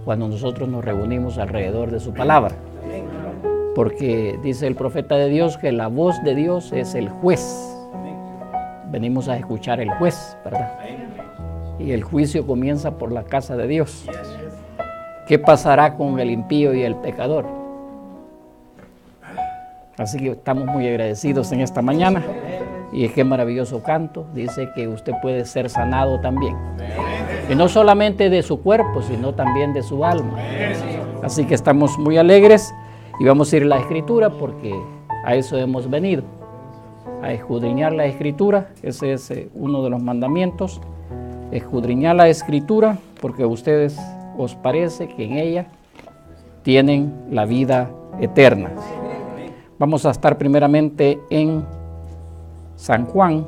cuando nosotros nos reunimos alrededor de su palabra. Porque dice el profeta de Dios que la voz de Dios es el juez. Venimos a escuchar el juez, ¿verdad? Y el juicio comienza por la casa de Dios. ¿Qué pasará con el impío y el pecador? Así que estamos muy agradecidos en esta mañana. Y qué maravilloso canto. Dice que usted puede ser sanado también. Y no solamente de su cuerpo, sino también de su alma. Así que estamos muy alegres y vamos a ir a la Escritura porque a eso hemos venido. A escudriñar la Escritura. Ese es uno de los mandamientos. Escudriñar la Escritura porque a ustedes os parece que en ella tienen la vida eterna. Vamos a estar primeramente en San Juan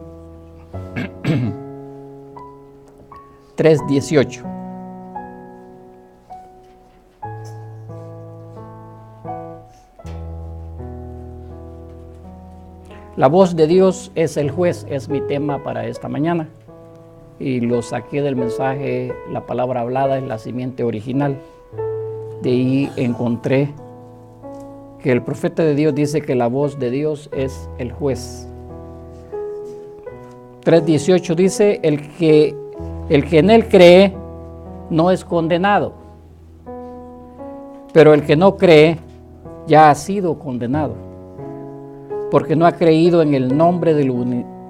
3:18. La voz de Dios es el juez, es mi tema para esta mañana. Y lo saqué del mensaje, la palabra hablada es la simiente original. De ahí encontré que el profeta de Dios dice que la voz de Dios es el juez. 3:18 dice, el que en él cree no es condenado, pero el que no cree ya ha sido condenado, porque no ha creído en el nombre del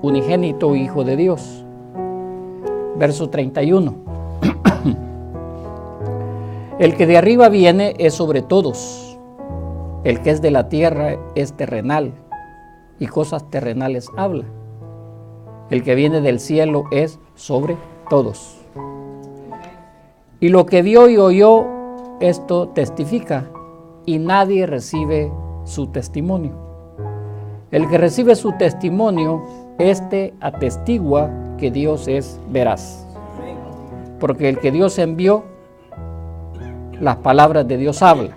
unigénito Hijo de Dios. Verso 31. El que de arriba viene es sobre todos. El que es de la tierra es terrenal, y cosas terrenales habla. El que viene del cielo es sobre todos. Y lo que vio y oyó, esto testifica, y nadie recibe su testimonio. El que recibe su testimonio, este atestigua que Dios es veraz. Porque el que Dios envió, las palabras de Dios habla,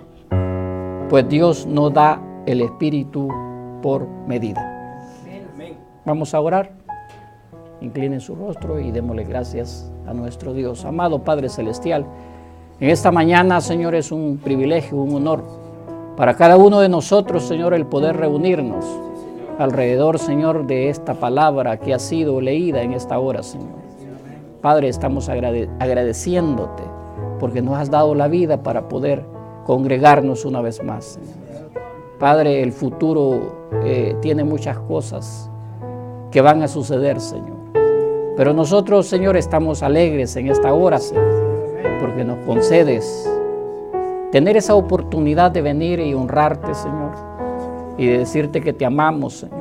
pues Dios no da el Espíritu por medida. Vamos a orar. Inclinen su rostro y démosle gracias a nuestro Dios. Amado Padre Celestial, en esta mañana, Señor, es un privilegio, un honor para cada uno de nosotros, Señor, el poder reunirnos alrededor, Señor, de esta palabra que ha sido leída en esta hora, Señor. Padre, estamos agradeciéndote porque nos has dado la vida para poder congregarnos una vez más, Señor. Padre, el futuro tiene muchas cosas que van a suceder, Señor. Pero nosotros, Señor, estamos alegres en esta hora, Señor, porque nos concedes tener esa oportunidad de venir y honrarte, Señor, y de decirte que te amamos, Señor.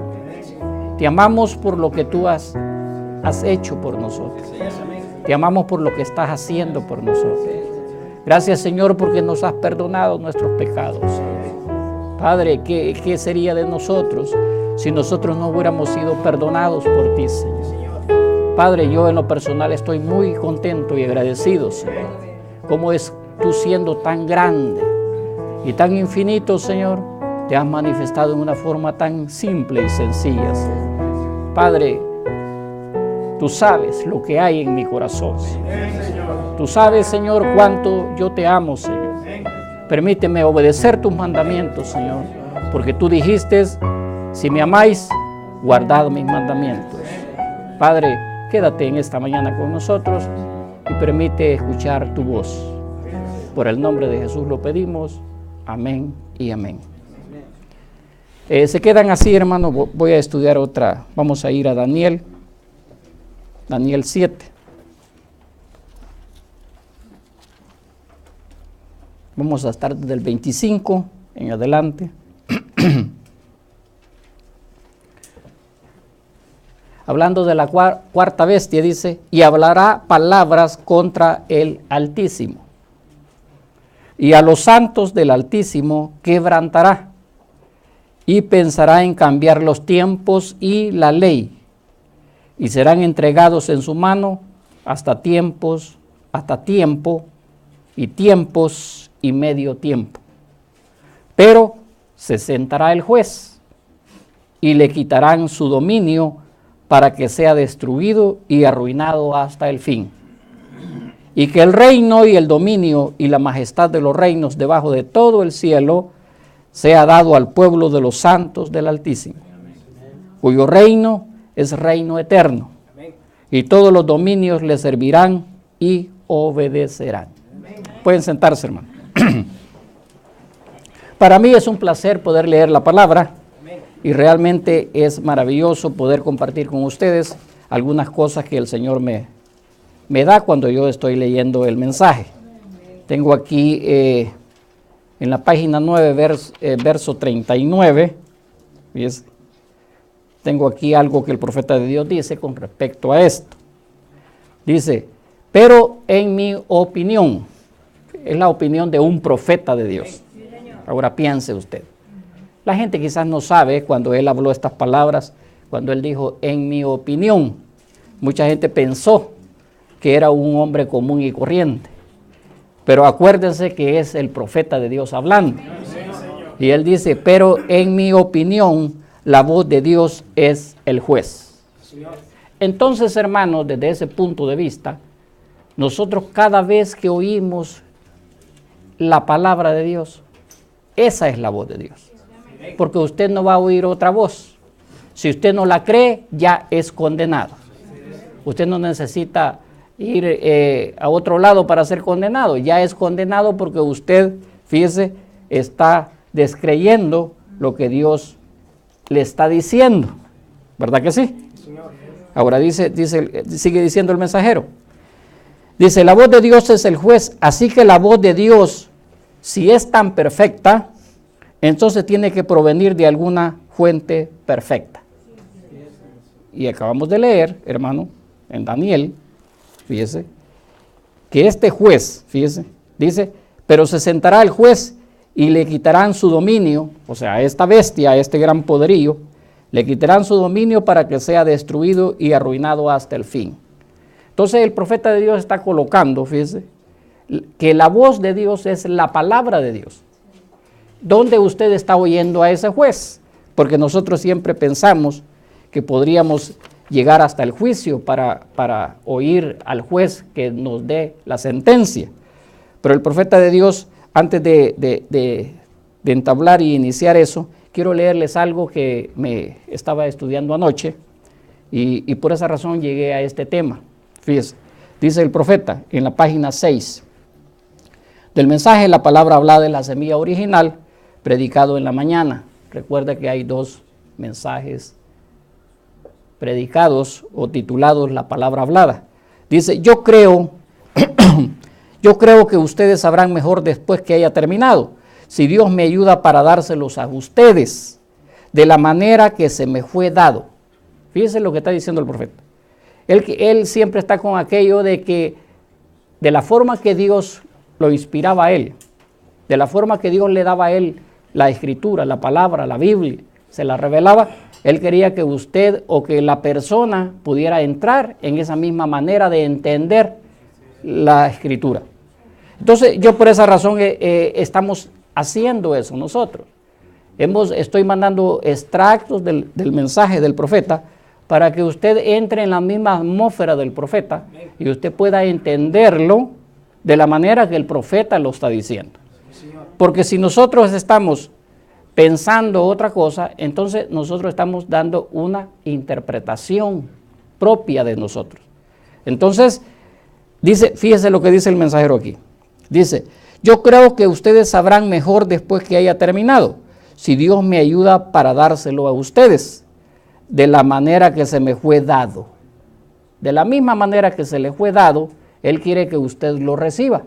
Te amamos por lo que tú has hecho por nosotros. Te amamos por lo que estás haciendo por nosotros. Gracias, Señor, porque nos has perdonado nuestros pecados. Padre, ¿qué sería de nosotros si nosotros no hubiéramos sido perdonados por ti, Señor? Padre, yo en lo personal estoy muy contento y agradecido, Señor. Cómo es tú siendo tan grande y tan infinito, Señor, te has manifestado en una forma tan simple y sencilla, Señor. Padre, tú sabes lo que hay en mi corazón, Señor. Tú sabes, Señor, cuánto yo te amo, Señor. Permíteme obedecer tus mandamientos, Señor, porque tú dijiste, si me amáis, guardad mis mandamientos. Padre, quédate en esta mañana con nosotros y permite escuchar tu voz. Por el nombre de Jesús lo pedimos. Amén y amén. Se quedan así, hermanos. Voy a estudiar otra. Vamos a ir a Daniel 7. Vamos a estar desde el 25 en adelante. Hablando de la cuarta bestia, dice, y hablará palabras contra el Altísimo, y a los santos del Altísimo quebrantará, y pensará en cambiar los tiempos y la ley, y serán entregados en su mano hasta tiempo y tiempos y medio tiempo. Pero se sentará el juez, y le quitarán su dominio para que sea destruido y arruinado hasta el fin. y que el reino y el dominio y la majestad de los reinos debajo de todo el cielo sea dado al pueblo de los santos del Altísimo, cuyo reino es reino eterno, y todos los dominios le servirán y obedecerán. Pueden sentarse, hermano. Para mí es un placer poder leer la palabra y realmente es maravilloso poder compartir con ustedes algunas cosas que el Señor me da cuando yo estoy leyendo el mensaje. Tengo aquí en la página 9, verso 39, ¿ves? Tengo aquí algo que el profeta de Dios dice con respecto a esto. Dice, pero en mi opinión, es la opinión de un profeta de Dios. Ahora piense usted. La gente quizás no sabe cuando él habló estas palabras, cuando él dijo, en mi opinión. Mucha gente pensó que era un hombre común y corriente. Pero acuérdense que es el profeta de Dios hablando. Y él dice, pero en mi opinión, la voz de Dios es el juez. Entonces, hermanos, desde ese punto de vista, nosotros cada vez que oímos la palabra de Dios, esa es la voz de Dios. Porque usted no va a oír otra voz. Si usted no la cree, ya es condenado. Usted no necesita ir a otro lado para ser condenado. Ya es condenado porque usted, fíjese, está descreyendo lo que Dios le está diciendo. ¿Verdad que sí? Ahora sigue diciendo el mensajero. Dice, la voz de Dios es el juez, así que la voz de Dios, si es tan perfecta, entonces tiene que provenir de alguna fuente perfecta. Y acabamos de leer, hermano, en Daniel, fíjese, que este juez, fíjese, dice, pero se sentará el juez y le quitarán su dominio, o sea, a esta bestia, a este gran poderío, le quitarán su dominio para que sea destruido y arruinado hasta el fin. Entonces el profeta de Dios está colocando, fíjese, que la voz de Dios es la palabra de Dios. ¿Dónde usted está oyendo a ese juez? Porque nosotros siempre pensamos que podríamos llegar hasta el juicio para oír al juez que nos dé la sentencia. Pero el profeta de Dios, antes de entablar y iniciar eso, quiero leerles algo que me estaba estudiando anoche y por esa razón llegué a este tema. Fíjese, dice el profeta en la página 6 del mensaje, la palabra hablada es la semilla original, predicado en la mañana. Recuerda que hay dos mensajes predicados o titulados la palabra hablada. Dice, yo creo que ustedes sabrán mejor después que haya terminado, si Dios me ayuda para dárselos a ustedes de la manera que se me fue dado. Fíjense lo que está diciendo el profeta. Él siempre está con aquello de que de la forma que Dios lo inspiraba a él, de la forma que Dios le daba a él la escritura, la palabra, la Biblia, se la revelaba, él quería que usted o que la persona pudiera entrar en esa misma manera de entender la escritura. Entonces yo por esa razón estamos haciendo eso nosotros. Estoy mandando extractos del mensaje del profeta para que usted entre en la misma atmósfera del profeta y usted pueda entenderlo de la manera que el profeta lo está diciendo. Porque si nosotros estamos pensando otra cosa, entonces nosotros estamos dando una interpretación propia de nosotros. Entonces, fíjese lo que dice el mensajero aquí. Dice, yo creo que ustedes sabrán mejor después que haya terminado, si Dios me ayuda para dárselo a ustedes, de la manera que se me fue dado. De la misma manera que se le fue dado, Él quiere que usted lo reciba.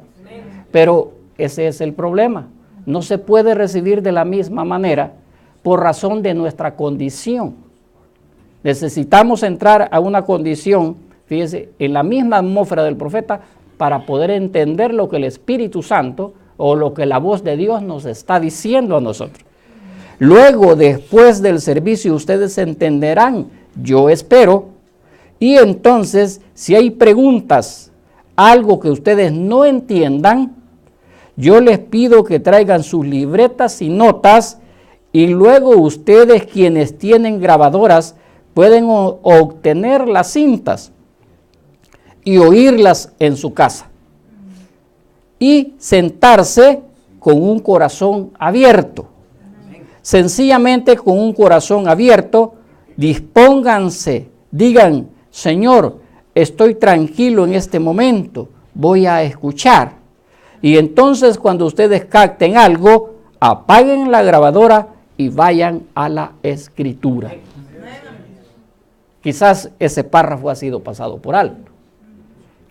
Pero ese es el problema. No se puede recibir de la misma manera por razón de nuestra condición. Necesitamos entrar a una condición, fíjese, en la misma atmósfera del profeta para poder entender lo que el Espíritu Santo o lo que la voz de Dios nos está diciendo a nosotros. Luego, después del servicio, ustedes entenderán, yo espero, y entonces, si hay preguntas, algo que ustedes no entiendan, yo les pido que traigan sus libretas y notas, y luego ustedes, quienes tienen grabadoras, pueden obtener las cintas y oírlas en su casa. y sentarse con un corazón abierto. Sencillamente con un corazón abierto, dispónganse, digan, Señor, estoy tranquilo en este momento, voy a escuchar. Y entonces cuando ustedes capten algo, apaguen la grabadora y vayan a la escritura. Quizás ese párrafo ha sido pasado por alto.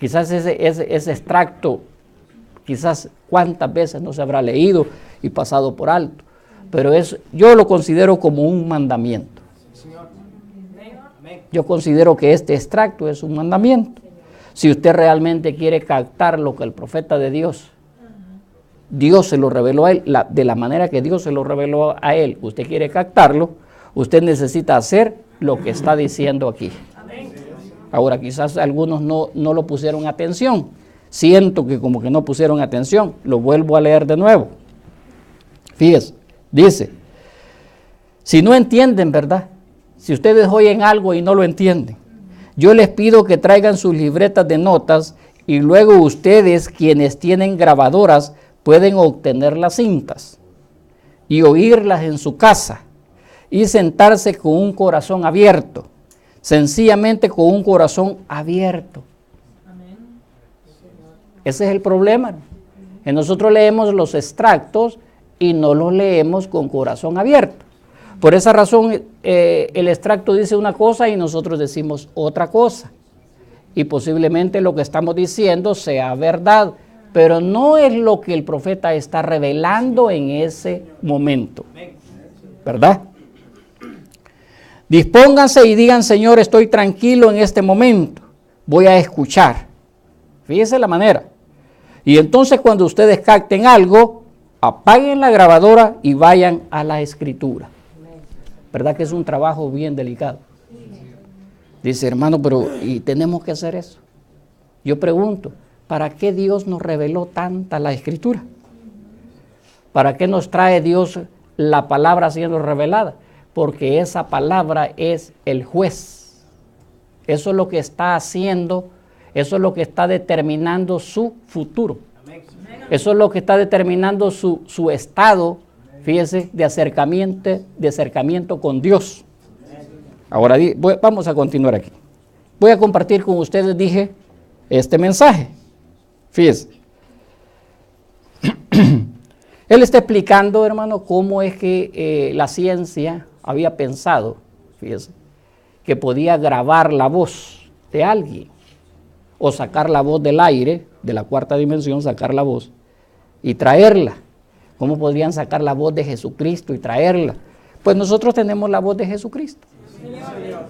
Quizás ese extracto, quizás cuántas veces no se habrá leído y pasado por alto. Pero yo lo considero como un mandamiento. Yo considero que este extracto es un mandamiento. Si usted realmente quiere captar lo que el profeta de Dios se lo reveló a él, de la manera que Dios se lo reveló a él, usted quiere captarlo, usted necesita hacer lo que está diciendo aquí. Ahora, quizás algunos no lo pusieron atención. Siento que como que no pusieron atención. Lo vuelvo a leer de nuevo. Fíjese, dice, si no entienden, ¿verdad? Si ustedes oyen algo y no lo entienden, yo les pido que traigan sus libretas de notas y luego ustedes, quienes tienen grabadoras, pueden obtener las cintas y oírlas en su casa y sentarse con un corazón abierto, sencillamente con un corazón abierto. Ese es el problema. Que nosotros leemos los extractos y no los leemos con corazón abierto. Por esa razón el extracto dice una cosa y nosotros decimos otra cosa. Y posiblemente lo que estamos diciendo sea verdad, pero no es lo que el profeta está revelando en ese momento. ¿Verdad? Dispónganse y digan, Señor, estoy tranquilo en este momento, voy a escuchar. Fíjese la manera. Y entonces cuando ustedes capten algo, apaguen la grabadora y vayan a la escritura. ¿Verdad que es un trabajo bien delicado? Dice, hermano, pero ¿y tenemos que hacer eso? Yo pregunto, ¿para qué Dios nos reveló tanta la escritura? ¿Para qué nos trae Dios la palabra siendo revelada? Porque esa palabra es el juez. Eso es lo que está haciendo, eso es lo que está determinando su futuro. Eso es lo que está determinando su estado, fíjese, de acercamiento con Dios. Ahora vamos a continuar aquí. Voy a compartir con ustedes, dije, este mensaje. Fíjese. Él está explicando, hermano, cómo es que la ciencia había pensado, fíjese, que podía grabar la voz de alguien o sacar la voz del aire, de la cuarta dimensión, sacar la voz y traerla. ¿Cómo podrían sacar la voz de Jesucristo y traerla? Pues nosotros tenemos la voz de Jesucristo.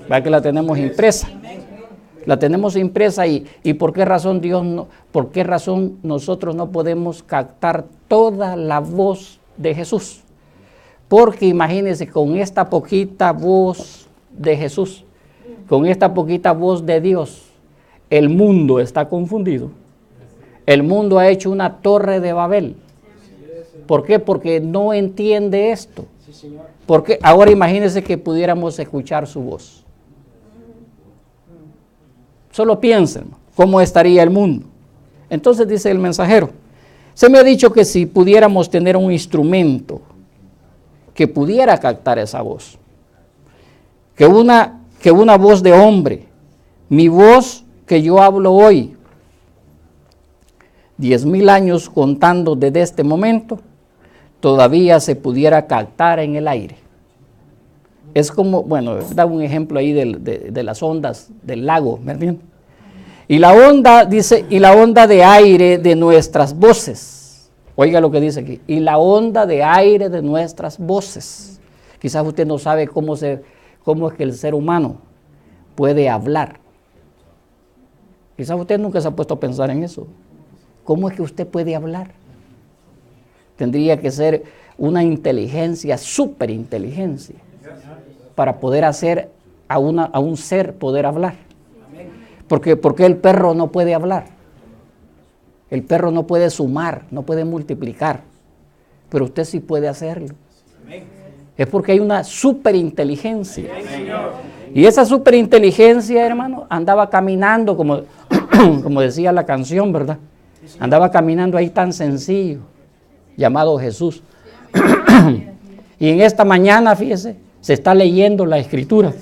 ¿Verdad que la tenemos impresa? La tenemos impresa y ¿por qué razón por qué razón nosotros no podemos captar toda la voz de Jesús? Porque imagínense, con esta poquita voz de Jesús, con esta poquita voz de Dios, el mundo está confundido. El mundo ha hecho una torre de Babel. ¿Por qué? Porque no entiende esto. Porque ahora imagínense que pudiéramos escuchar su voz. Solo piensen cómo estaría el mundo. Entonces dice el mensajero, se me ha dicho que si pudiéramos tener un instrumento que pudiera captar esa voz, que una voz de hombre, mi voz que yo hablo hoy, 10,000 años contando desde este momento, todavía se pudiera captar en el aire. Es como, bueno, da un ejemplo ahí de las ondas del lago, ¿me entiendes? Y la onda, dice, y la onda de aire de nuestras voces. Oiga lo que dice aquí, y la onda de aire de nuestras voces. Quizás usted no sabe cómo es que el ser humano puede hablar. Quizás usted nunca se ha puesto a pensar en eso. ¿Cómo es que usted puede hablar? Tendría que ser una inteligencia, superinteligencia, para poder hacer a un ser poder hablar. ¿Por qué el perro no puede hablar? El perro no puede sumar, no puede multiplicar, pero usted sí puede hacerlo. Es porque hay una superinteligencia. Y esa superinteligencia, hermano, andaba caminando, como decía la canción, ¿verdad? Andaba caminando ahí tan sencillo, llamado Jesús. Y en esta mañana, fíjese, se está leyendo la Escritura.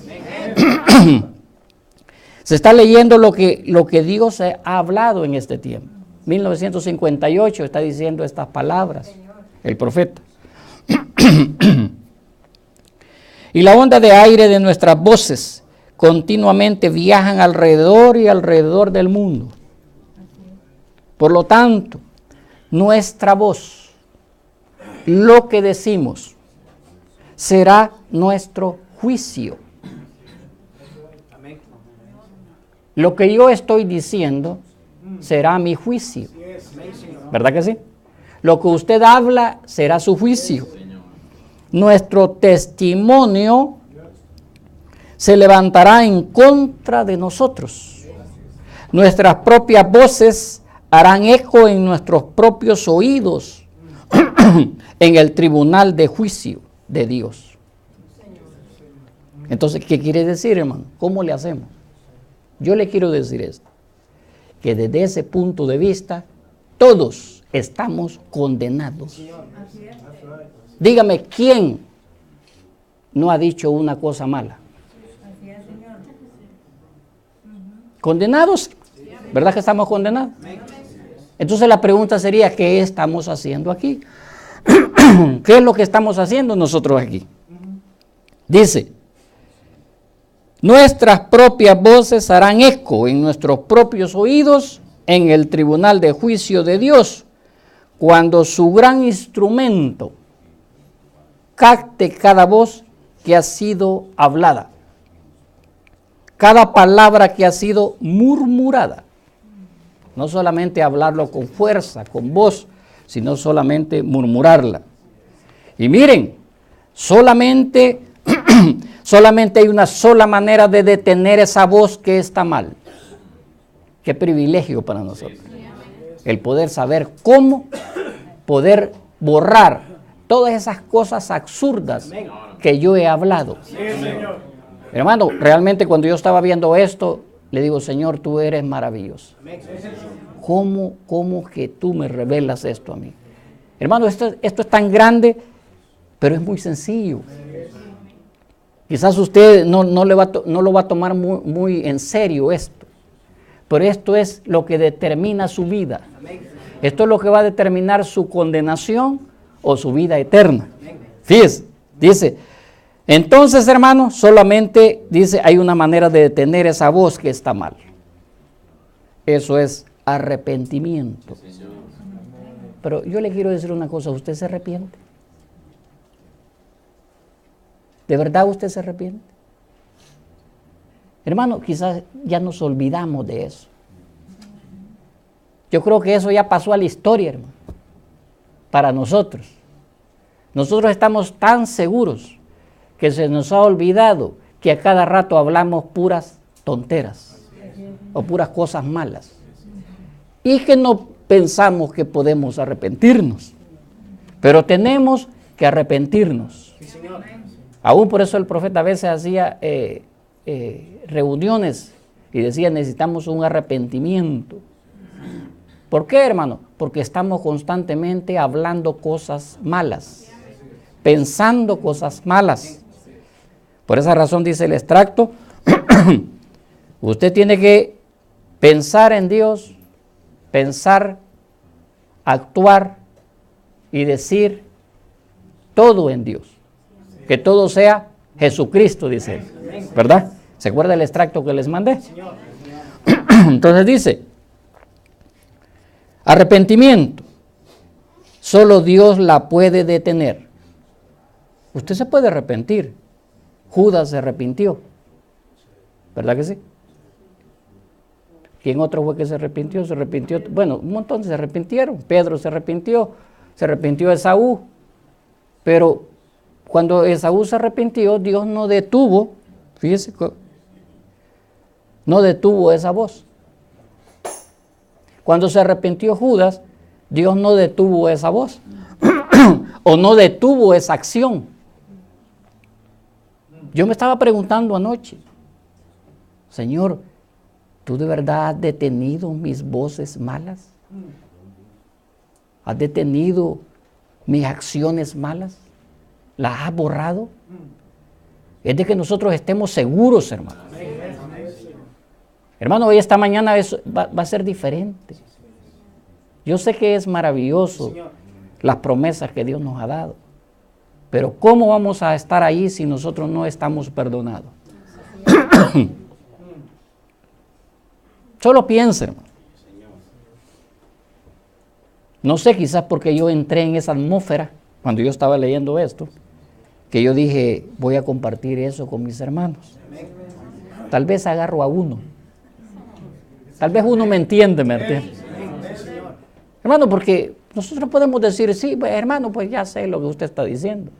Se está leyendo lo que Dios ha hablado en este tiempo. 1958 está diciendo estas palabras, el profeta. Y la onda de aire de nuestras voces continuamente viajan alrededor y alrededor del mundo. Por lo tanto, nuestra voz, lo que decimos, será nuestro juicio. Lo que yo estoy diciendo será mi juicio. ¿Verdad que sí? Lo que usted habla será su juicio. Nuestro testimonio se levantará en contra de nosotros. Nuestras propias voces harán eco en nuestros propios oídos en el tribunal de juicio de Dios. Entonces, ¿qué quiere decir, hermano? ¿Cómo le hacemos? Yo le quiero decir esto, que desde ese punto de vista, todos estamos condenados. Dígame, ¿quién no ha dicho una cosa mala? Condenados, ¿verdad que estamos condenados? Entonces la pregunta sería, ¿qué estamos haciendo aquí? ¿Qué es lo que estamos haciendo nosotros aquí? Dice, nuestras propias voces harán eco en nuestros propios oídos en el tribunal de juicio de Dios, cuando su gran instrumento capte cada voz que ha sido hablada, cada palabra que ha sido murmurada. No solamente hablarlo con fuerza, con voz, sino solamente murmurarla. Y miren, solamente hay una sola manera de detener esa voz que está mal. Qué privilegio para nosotros. El poder saber cómo poder borrar todas esas cosas absurdas que yo he hablado. Hermano, realmente cuando yo estaba viendo esto, le digo, Señor, tú eres maravilloso. ¿Cómo que tú me revelas esto a mí? Hermano, esto es tan grande, pero es muy sencillo. Quizás usted no lo va a tomar muy en serio esto, pero esto es lo que determina su vida. Esto es lo que va a determinar su condenación o su vida eterna. Fíjese, dice, entonces, hermano, solamente, dice, hay una manera de detener esa voz que está mal. Eso es arrepentimiento. Pero yo le quiero decir una cosa, ¿usted se arrepiente? ¿De verdad usted se arrepiente? Hermano, quizás ya nos olvidamos de eso. Yo creo que eso ya pasó a la historia, hermano, para nosotros. Nosotros estamos tan seguros que se nos ha olvidado que a cada rato hablamos puras tonteras o puras cosas malas. Y que no pensamos que podemos arrepentirnos. Pero tenemos que arrepentirnos. Aún por eso el profeta a veces hacía reuniones y decía, necesitamos un arrepentimiento. ¿Por qué, hermano? Porque estamos constantemente hablando cosas malas, pensando cosas malas. Por esa razón dice el extracto, usted tiene que pensar en Dios, pensar, actuar y decir todo en Dios. Que todo sea Jesucristo, dice él, ¿verdad? ¿Se acuerda el extracto que les mandé? Entonces dice, arrepentimiento, solo Dios la puede detener. Usted se puede arrepentir. Judas se arrepintió, ¿verdad que sí? ¿Quién otro fue que se arrepintió? Se arrepintió, bueno, un montón se arrepintieron. Pedro se arrepintió Esaú, pero cuando Esaú se arrepintió, Dios no detuvo, fíjese, no detuvo esa voz. Cuando se arrepintió Judas, Dios no detuvo esa voz, o no detuvo esa acción. Yo me estaba preguntando anoche, Señor, ¿tú de verdad has detenido mis voces malas? ¿Has detenido mis acciones malas? ¿Las has borrado? Es de que nosotros estemos seguros, hermano. Hermano, hoy esta mañana va a ser diferente. Yo sé que es maravilloso las promesas que Dios nos ha dado. Pero ¿cómo vamos a estar ahí si nosotros no estamos perdonados? Solo piensen, hermano. No sé, quizás porque yo entré en esa atmósfera cuando yo estaba leyendo esto, que yo dije, voy a compartir eso con mis hermanos. Tal vez agarro a uno. Tal vez uno me entiende, ¿me entiende? Hermano, porque nosotros podemos decir, sí, pues, hermano, pues ya sé lo que usted está diciendo.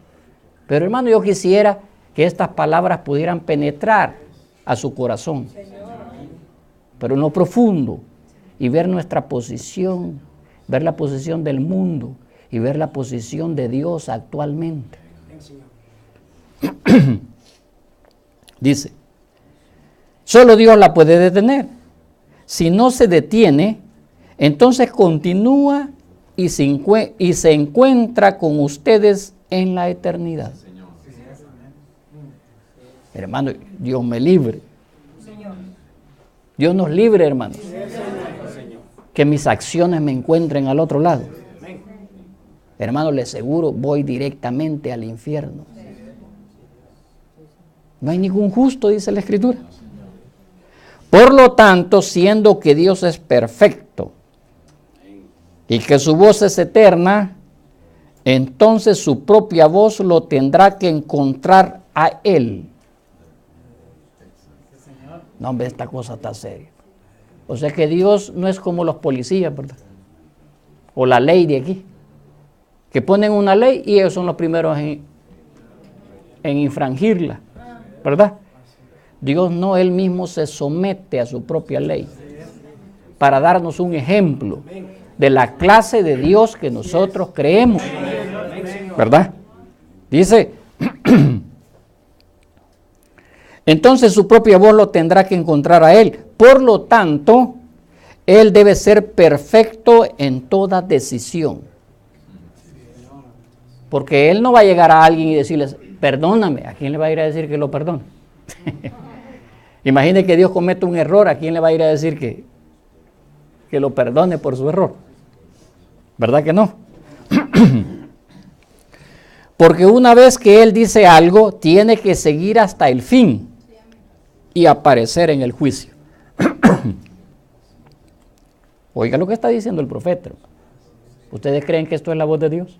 Pero hermano, yo quisiera que estas palabras pudieran penetrar a su corazón, pero en lo profundo, y ver nuestra posición, ver la posición del mundo y ver la posición de Dios actualmente. Dice, solo Dios la puede detener. Si no se detiene, entonces continúa y se encuentra con ustedes en la eternidad. Hermano, Dios me libre. Dios nos libre, hermanos. Que mis acciones me encuentren al otro lado. Hermano, le aseguro, voy directamente al infierno. No hay ningún justo, dice la Escritura. Por lo tanto, siendo que Dios es perfecto y que su voz es eterna, entonces su propia voz lo tendrá que encontrar a Él. No, hombre, esta cosa está seria. O sea que Dios no es como los policías, ¿verdad? O la ley de aquí, que ponen una ley y ellos son los primeros en infringirla, ¿verdad? Dios no, Él mismo se somete a su propia ley para darnos un ejemplo de la clase de Dios que nosotros creemos, ¿verdad? Dice, entonces su propia voz lo tendrá que encontrar a Él. Por lo tanto, Él debe ser perfecto en toda decisión. Porque Él no va a llegar a alguien y decirles, perdóname. ¿A quién le va a ir a decir que lo perdone? Imagine que Dios comete un error. ¿A quién le va a ir a decir que lo perdone por su error? ¿Verdad que no? Porque una vez que Él dice algo, tiene que seguir hasta el fin y aparecer en el juicio. Oiga lo que está diciendo el profeta. ¿Ustedes creen que esto es la voz de Dios?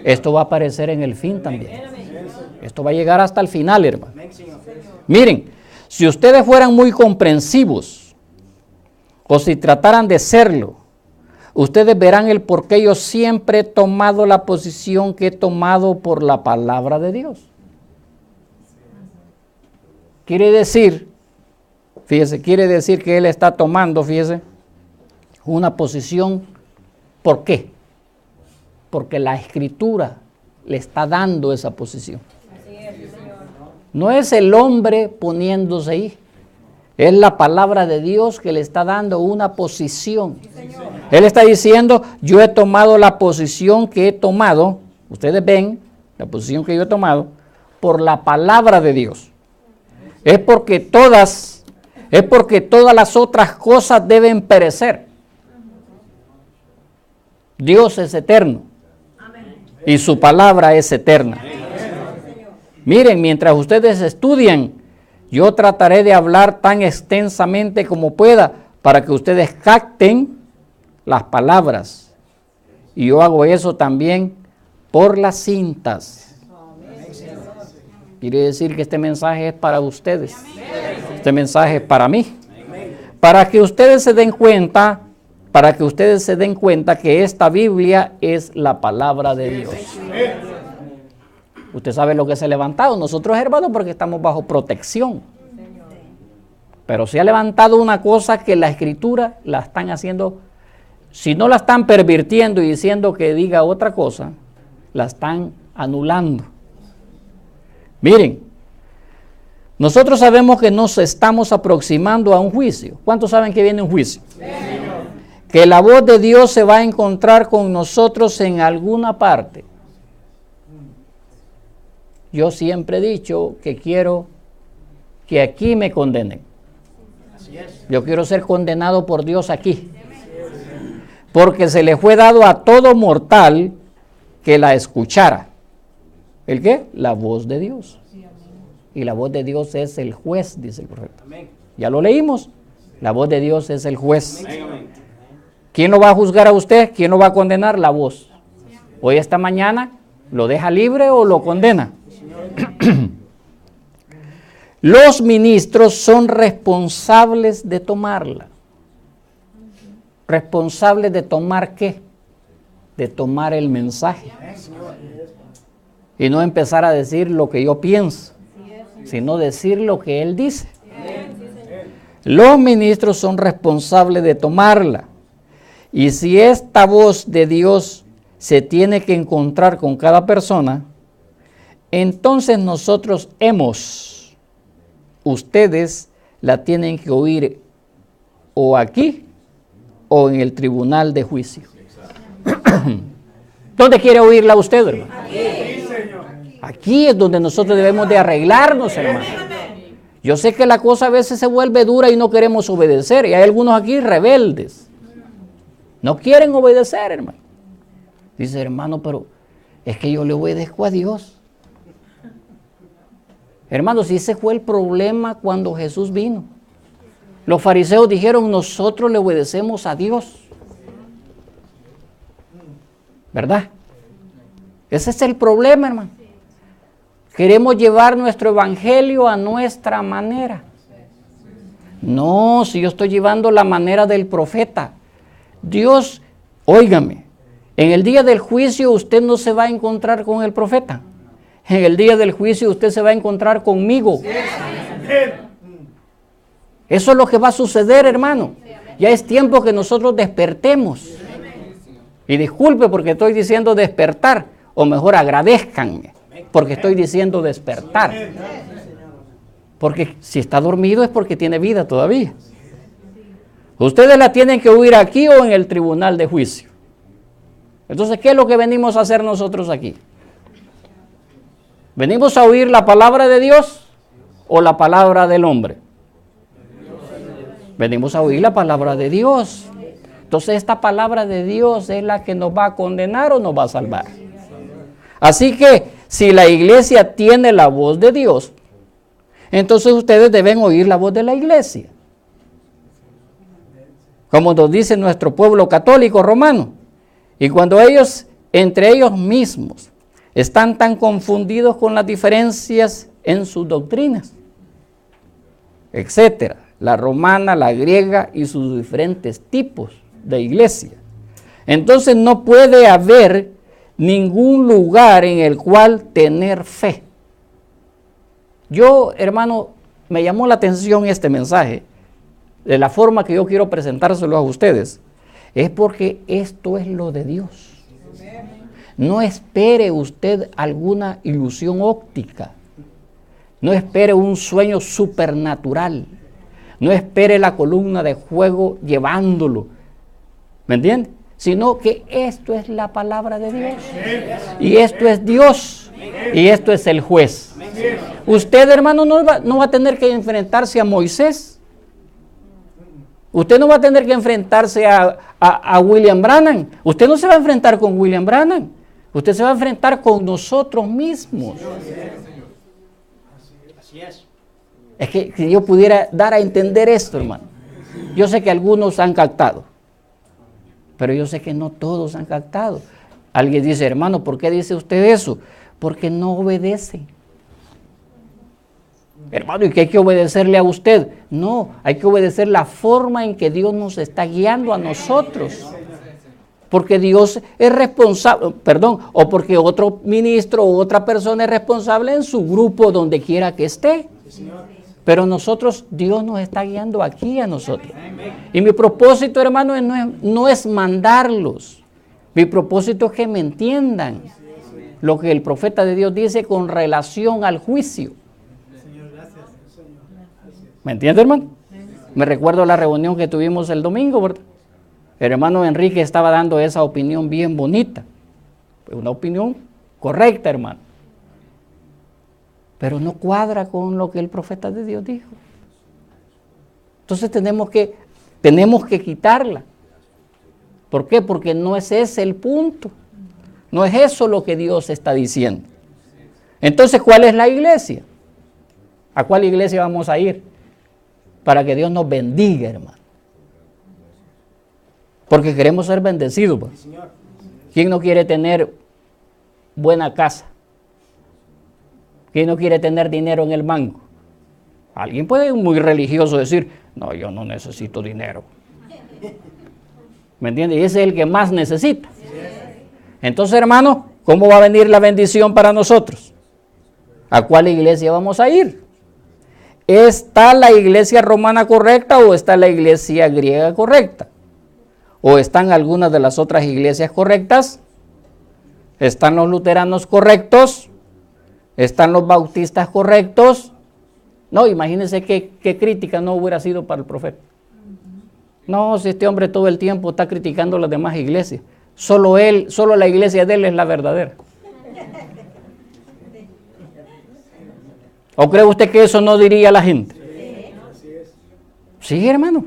Esto va a aparecer en el fin también. Esto va a llegar hasta el final, hermano. Miren, si ustedes fueran muy comprensivos, o si trataran de serlo, ustedes verán el por qué yo siempre he tomado la posición que he tomado por la palabra de Dios. Quiere decir, fíjese, quiere decir que él está tomando, fíjese, una posición. ¿Por qué? Porque la Escritura le está dando esa posición. No es el hombre poniéndose ahí. Es la palabra de Dios que le está dando una posición. Él está diciendo, yo he tomado la posición que he tomado. Ustedes ven la posición que yo he tomado por la palabra de Dios. Es porque todas las otras cosas deben perecer. Dios es eterno y su palabra es eterna. Miren, mientras ustedes estudian, yo trataré de hablar tan extensamente como pueda para que ustedes capten las palabras. Y yo hago eso también por las cintas. Quiere decir que este mensaje es para ustedes. Este mensaje es para mí. Para que ustedes se den cuenta, que esta Biblia es la palabra de Dios. Usted sabe lo que se ha levantado. Nosotros, hermanos, porque estamos bajo protección. Pero se ha levantado una cosa que la Escritura la están haciendo, si no la están pervirtiendo y diciendo que diga otra cosa, la están anulando. Miren, nosotros sabemos que nos estamos aproximando a un juicio. ¿Cuántos saben que viene un juicio? que la voz de Dios se va a encontrar con nosotros en alguna parte. Yo siempre he dicho que quiero que aquí me condenen. Yo quiero ser condenado por Dios aquí. Porque se le fue dado a todo mortal que la escuchara. ¿El qué? La voz de Dios. Y la voz de Dios es el juez, dice el profeta. Ya lo leímos. La voz de Dios es el juez. ¿Quién lo va a juzgar a usted? ¿Quién lo va a condenar? La voz. Hoy, esta mañana, ¿lo deja libre o lo condena? Los ministros son responsables de tomarla. ¿Responsables de tomar qué? De tomar el mensaje. Y no empezar a decir lo que yo pienso, sino decir lo que él dice. Los ministros son responsables de tomarla. Y si esta voz de Dios se tiene que encontrar con cada persona, entonces ustedes la tienen que oír o aquí o en el tribunal de juicio. ¿Dónde quiere oírla usted, hermano? Aquí es donde nosotros debemos de arreglarnos, hermano. Yo sé que la cosa a veces se vuelve dura y no queremos obedecer. Y hay algunos aquí rebeldes. No quieren obedecer, hermano. Dice, hermano, pero es que yo le obedezco a Dios. Hermano, si ese fue el problema cuando Jesús vino. Los fariseos dijeron, nosotros le obedecemos a Dios. ¿Verdad? Ese es el problema, hermano. Queremos llevar nuestro evangelio a nuestra manera. No, si yo estoy llevando la manera del profeta. Dios, óigame, en el día del juicio usted no se va a encontrar con el profeta. En el día del juicio usted se va a encontrar conmigo. Eso es lo que va a suceder, hermano. Ya es tiempo que nosotros despertemos. Y disculpe porque estoy diciendo despertar, o mejor agradézcanme porque estoy diciendo despertar. Porque si está dormido es porque tiene vida todavía. Ustedes la tienen que oír aquí o en el tribunal de juicio. Entonces, ¿qué es lo que venimos a hacer nosotros aquí? ¿Venimos a oír la palabra de Dios o la palabra del hombre? Venimos a oír la palabra de Dios. Entonces, esta palabra de Dios es la que nos va a condenar o nos va a salvar. Así que, si la iglesia tiene la voz de Dios, entonces ustedes deben oír la voz de la iglesia. Como nos dice nuestro pueblo católico romano. Y cuando ellos, entre ellos mismos, están tan confundidos con las diferencias en sus doctrinas, etcétera, la romana, la griega y sus diferentes tipos de iglesia, entonces no puede haber ningún lugar en el cual tener fe. Yo, hermano, me llamó la atención este mensaje, de la forma que yo quiero presentárselo a ustedes, es porque esto es lo de Dios. No espere usted alguna ilusión óptica, no espere un sueño supernatural, no espere la columna de fuego llevándolo, ¿me entiende? Sino que esto es la palabra de Dios, y esto es Dios, y esto es el juez. Usted, hermano, no va a tener que enfrentarse a Moisés. Usted no va a tener que enfrentarse a William Branham. Usted no se va a enfrentar con William Branham. Usted se va a enfrentar con nosotros mismos. Es que si yo pudiera dar a entender esto, hermano. Yo sé que algunos han captado, pero yo sé que no todos han captado. Alguien dice, hermano, ¿por qué dice usted eso? Porque no obedece. Hermano, ¿y qué hay que obedecerle a usted? No, hay que obedecer la forma en que Dios nos está guiando a nosotros. Porque Dios es responsable, o porque otro ministro o otra persona es responsable en su grupo donde quiera que esté. Pero nosotros, Dios nos está guiando aquí a nosotros. Y mi propósito, hermano, no es mandarlos. Mi propósito es que me entiendan lo que el profeta de Dios dice con relación al juicio. ¿Me entiende, hermano? Me recuerdo la reunión que tuvimos el domingo, ¿verdad? El hermano Enrique estaba dando esa opinión bien bonita. Una opinión correcta, hermano. Pero no cuadra con lo que el profeta de Dios dijo. Entonces tenemos que quitarla. ¿Por qué? Porque no es ese el punto. No es eso lo que Dios está diciendo. Entonces, ¿cuál es la iglesia? ¿A cuál iglesia vamos a ir? Para que Dios nos bendiga, hermano. Porque queremos ser bendecidos. Pues. ¿Quién no quiere tener buena casa? ¿Quién no quiere tener dinero en el banco? Alguien puede, muy religioso, decir, no, yo no necesito dinero. ¿Me entiendes? Y ese es el que más necesita. Entonces, hermano, ¿cómo va a venir la bendición para nosotros? ¿A cuál iglesia vamos a ir? ¿Está la iglesia romana correcta o está la iglesia griega correcta? ¿O están algunas de las otras iglesias correctas? ¿Están los luteranos correctos? ¿Están los bautistas correctos? No, imagínense qué crítica no hubiera sido para el profeta. No, si este hombre todo el tiempo está criticando a las demás iglesias. Solo la iglesia de él es la verdadera. ¿O cree usted que eso no diría la gente? Sí, hermano.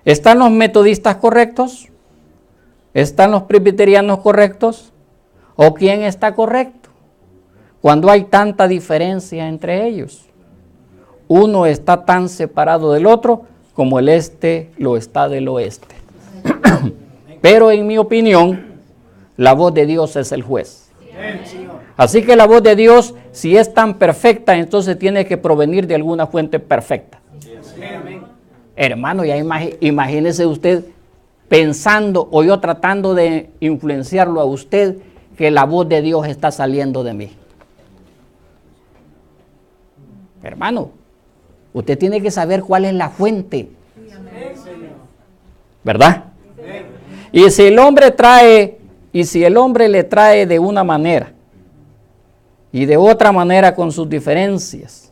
¿Están los metodistas correctos? ¿Están los presbiterianos correctos? ¿O quién está correcto? Cuando hay tanta diferencia entre ellos. Uno está tan separado del otro como el este lo está del oeste. Pero en mi opinión, la voz de Dios es el juez. Así que la voz de Dios, si es tan perfecta, entonces tiene que provenir de alguna fuente perfecta. Hermano, ya imagínese usted pensando o yo tratando de influenciarlo a usted que la voz de Dios está saliendo de mí. Hermano, usted tiene que saber cuál es la fuente. ¿Verdad? Y si el hombre le trae de una manera y de otra manera con sus diferencias,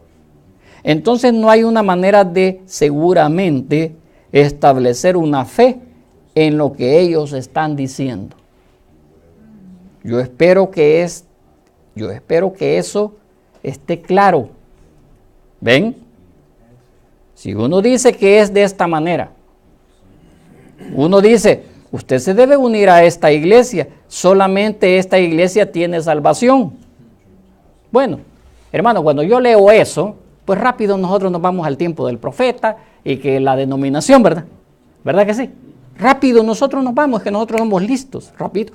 entonces no hay una manera de seguramente establecer una fe en lo que ellos están diciendo. Yo espero que eso esté claro. ¿Ven? Si uno dice que es de esta manera, uno dice, usted se debe unir a esta iglesia, solamente esta iglesia tiene salvación. Bueno, hermano, cuando yo leo eso, pues rápido nosotros nos vamos al tiempo del profeta y que la denominación, ¿verdad? ¿Verdad que sí? Rápido nosotros nos vamos, que nosotros somos listos, rápido.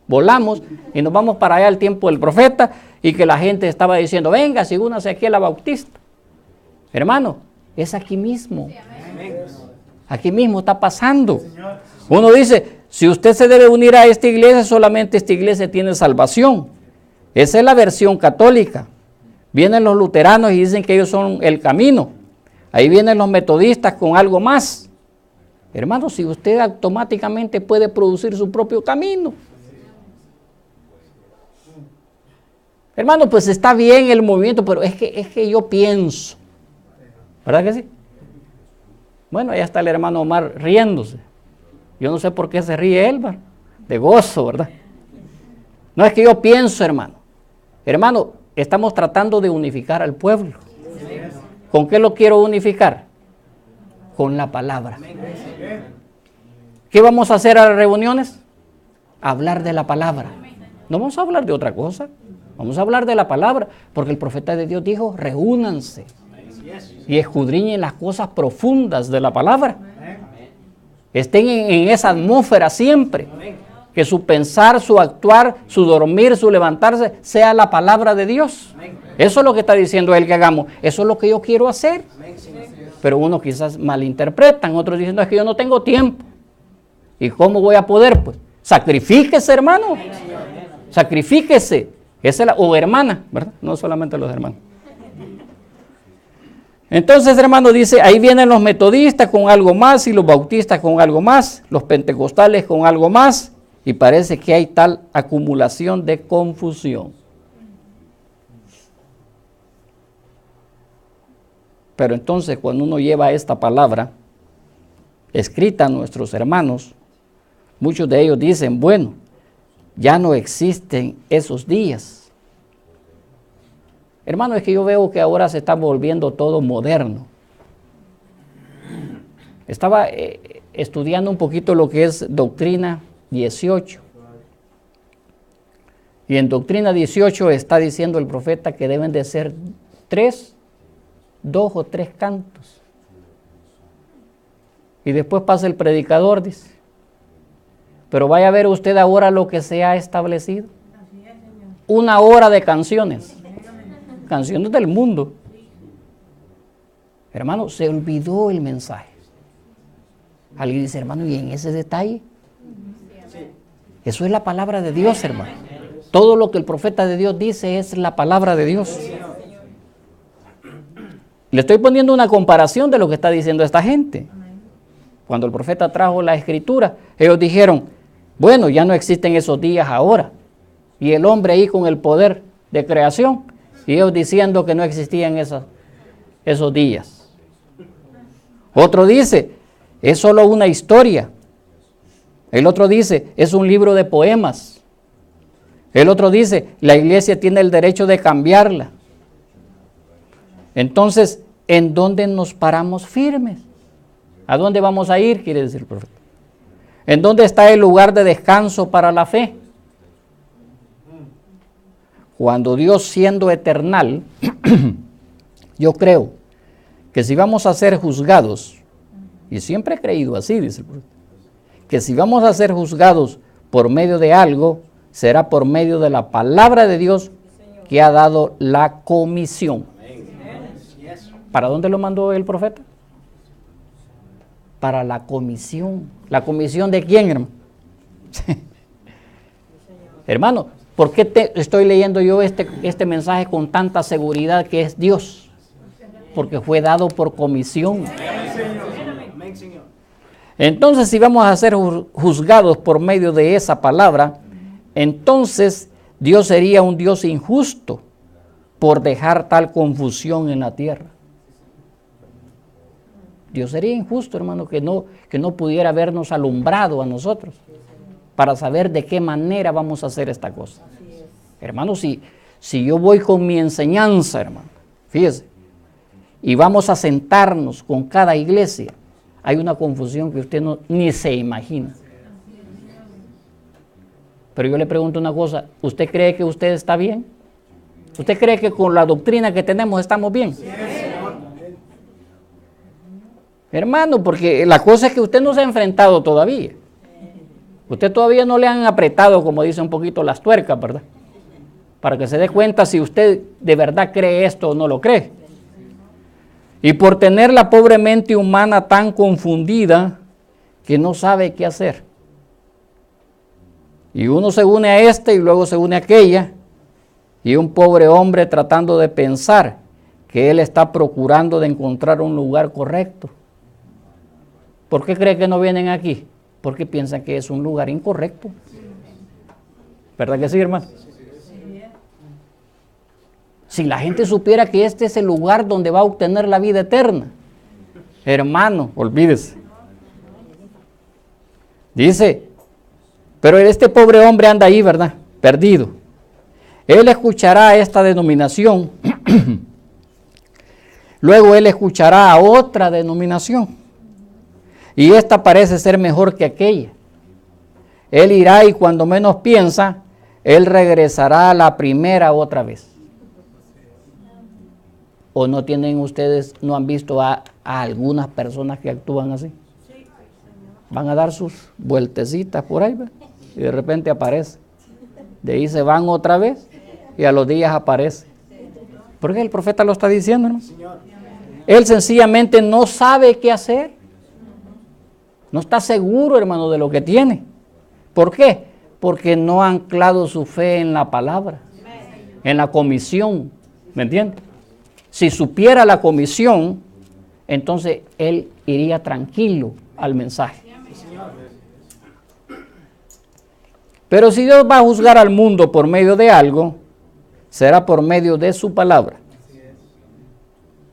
Volamos y nos vamos para allá al tiempo del profeta y que la gente estaba diciendo, venga, si únase aquí a la Bautista. Hermano, es aquí mismo. Aquí mismo está pasando. Uno dice, si usted se debe unir a esta iglesia, solamente esta iglesia tiene salvación. Esa es la versión católica. Vienen los luteranos y dicen que ellos son el camino. Ahí vienen los metodistas con algo más. Hermano, si usted automáticamente puede producir su propio camino. Hermano, pues está bien el movimiento, pero es que yo pienso. ¿Verdad que sí? Bueno, allá está el hermano Omar riéndose. Yo no sé por qué se ríe él, ¿verdad? De gozo, ¿verdad? No es que yo pienso, hermano. Hermano, estamos tratando de unificar al pueblo. ¿Con qué lo quiero unificar? Con la palabra. ¿Qué vamos a hacer a las reuniones? Hablar de la palabra. No vamos a hablar de otra cosa. Vamos a hablar de la palabra, porque el profeta de Dios dijo, reúnanse y escudriñen las cosas profundas de la palabra. Estén en esa atmósfera siempre. Que su pensar, su actuar, su dormir, su levantarse, sea la palabra de Dios. Eso es lo que está diciendo él que hagamos. Eso es lo que yo quiero hacer. Pero unos quizás malinterpretan, otros dicen, no, es que yo no tengo tiempo. ¿Y cómo voy a poder? Pues sacrifíquese, hermano. Sacrifíquese. O hermana, ¿verdad? No solamente los hermanos. Entonces, hermano, dice, ahí vienen los metodistas con algo más y los bautistas con algo más, los pentecostales con algo más, y parece que hay tal acumulación de confusión. Pero entonces, cuando uno lleva esta palabra escrita a nuestros hermanos, muchos de ellos dicen, bueno, ya no existen esos días. Hermano, es que yo veo que ahora se está volviendo todo moderno. Estaba estudiando un poquito lo que es Doctrina 18. Y en Doctrina 18 está diciendo el profeta que deben de ser 2 o 3 cantos. Y después pasa el predicador, dice. Pero vaya a ver usted ahora lo que se ha establecido. 1 hora de canciones. Canciones del mundo. Hermano, se olvidó el mensaje. Alguien dice, hermano, ¿y en ese detalle? Eso es la palabra de Dios, hermano. Todo lo que el profeta de Dios dice es la palabra de Dios. Le estoy poniendo una comparación de lo que está diciendo esta gente. Cuando el profeta trajo la escritura, ellos dijeron, bueno, ya no existen esos días ahora. Y el hombre ahí con el poder de creación, y ellos diciendo que no existían esos días. Otro dice, es solo una historia. El otro dice, es un libro de poemas. El otro dice, la iglesia tiene el derecho de cambiarla. Entonces, ¿en dónde nos paramos firmes? ¿A dónde vamos a ir? Quiere decir el profeta. ¿En dónde está el lugar de descanso para la fe? Cuando Dios, siendo eternal, yo creo que si vamos a ser juzgados, y siempre he creído así, dice el profeta, que si vamos a ser juzgados por medio de algo, será por medio de la palabra de Dios que ha dado la comisión. ¿Para dónde lo mandó el profeta? Para la comisión. ¿La comisión de quién, hermano? Hermano, ¿por qué estoy leyendo yo este mensaje con tanta seguridad que es Dios? Porque fue dado por comisión. Entonces, si vamos a ser juzgados por medio de esa palabra, entonces Dios sería un Dios injusto por dejar tal confusión en la tierra. Dios sería injusto, hermano, que no pudiera habernos alumbrado a nosotros para saber de qué manera vamos a hacer esta cosa. Hermano, si yo voy con mi enseñanza, hermano, fíjese, y vamos a sentarnos con cada iglesia, hay una confusión que usted ni se imagina. Pero yo le pregunto una cosa, ¿usted cree que usted está bien? ¿Usted cree que con la doctrina que tenemos estamos bien? Sí. Hermano, porque la cosa es que usted no se ha enfrentado todavía. Usted todavía no le han apretado, como dice un poquito, las tuercas, ¿verdad? Para que se dé cuenta si usted de verdad cree esto o no lo cree. Y por tener la pobre mente humana tan confundida que no sabe qué hacer. Y uno se une a este y luego se une a aquella. Y un pobre hombre tratando de pensar que él está procurando de encontrar un lugar correcto. ¿Por qué cree que no vienen aquí? Porque piensan que es un lugar incorrecto. ¿Verdad que sí, hermano? Si la gente supiera que este es el lugar donde va a obtener la vida eterna, hermano, olvídese. Dice, pero este pobre hombre anda ahí, ¿verdad? Perdido. Él escuchará esta denominación, luego él escuchará a otra denominación, y esta parece ser mejor que aquella. Él irá y cuando menos piensa, él regresará a la primera otra vez. ¿O no tienen ustedes, no han visto a algunas personas que actúan así? Van a dar sus vueltecitas por ahí, ¿verdad? Y de repente aparece. De ahí se van otra vez y a los días aparece. ¿Por qué el profeta lo está diciendo, no? Él sencillamente no sabe qué hacer. No está seguro, hermano, de lo que tiene. ¿Por qué? Porque no ha anclado su fe en la palabra, en la comisión. ¿Me entiende? Si supiera la comisión, entonces él iría tranquilo al mensaje. Pero si Dios va a juzgar al mundo por medio de algo, será por medio de su palabra.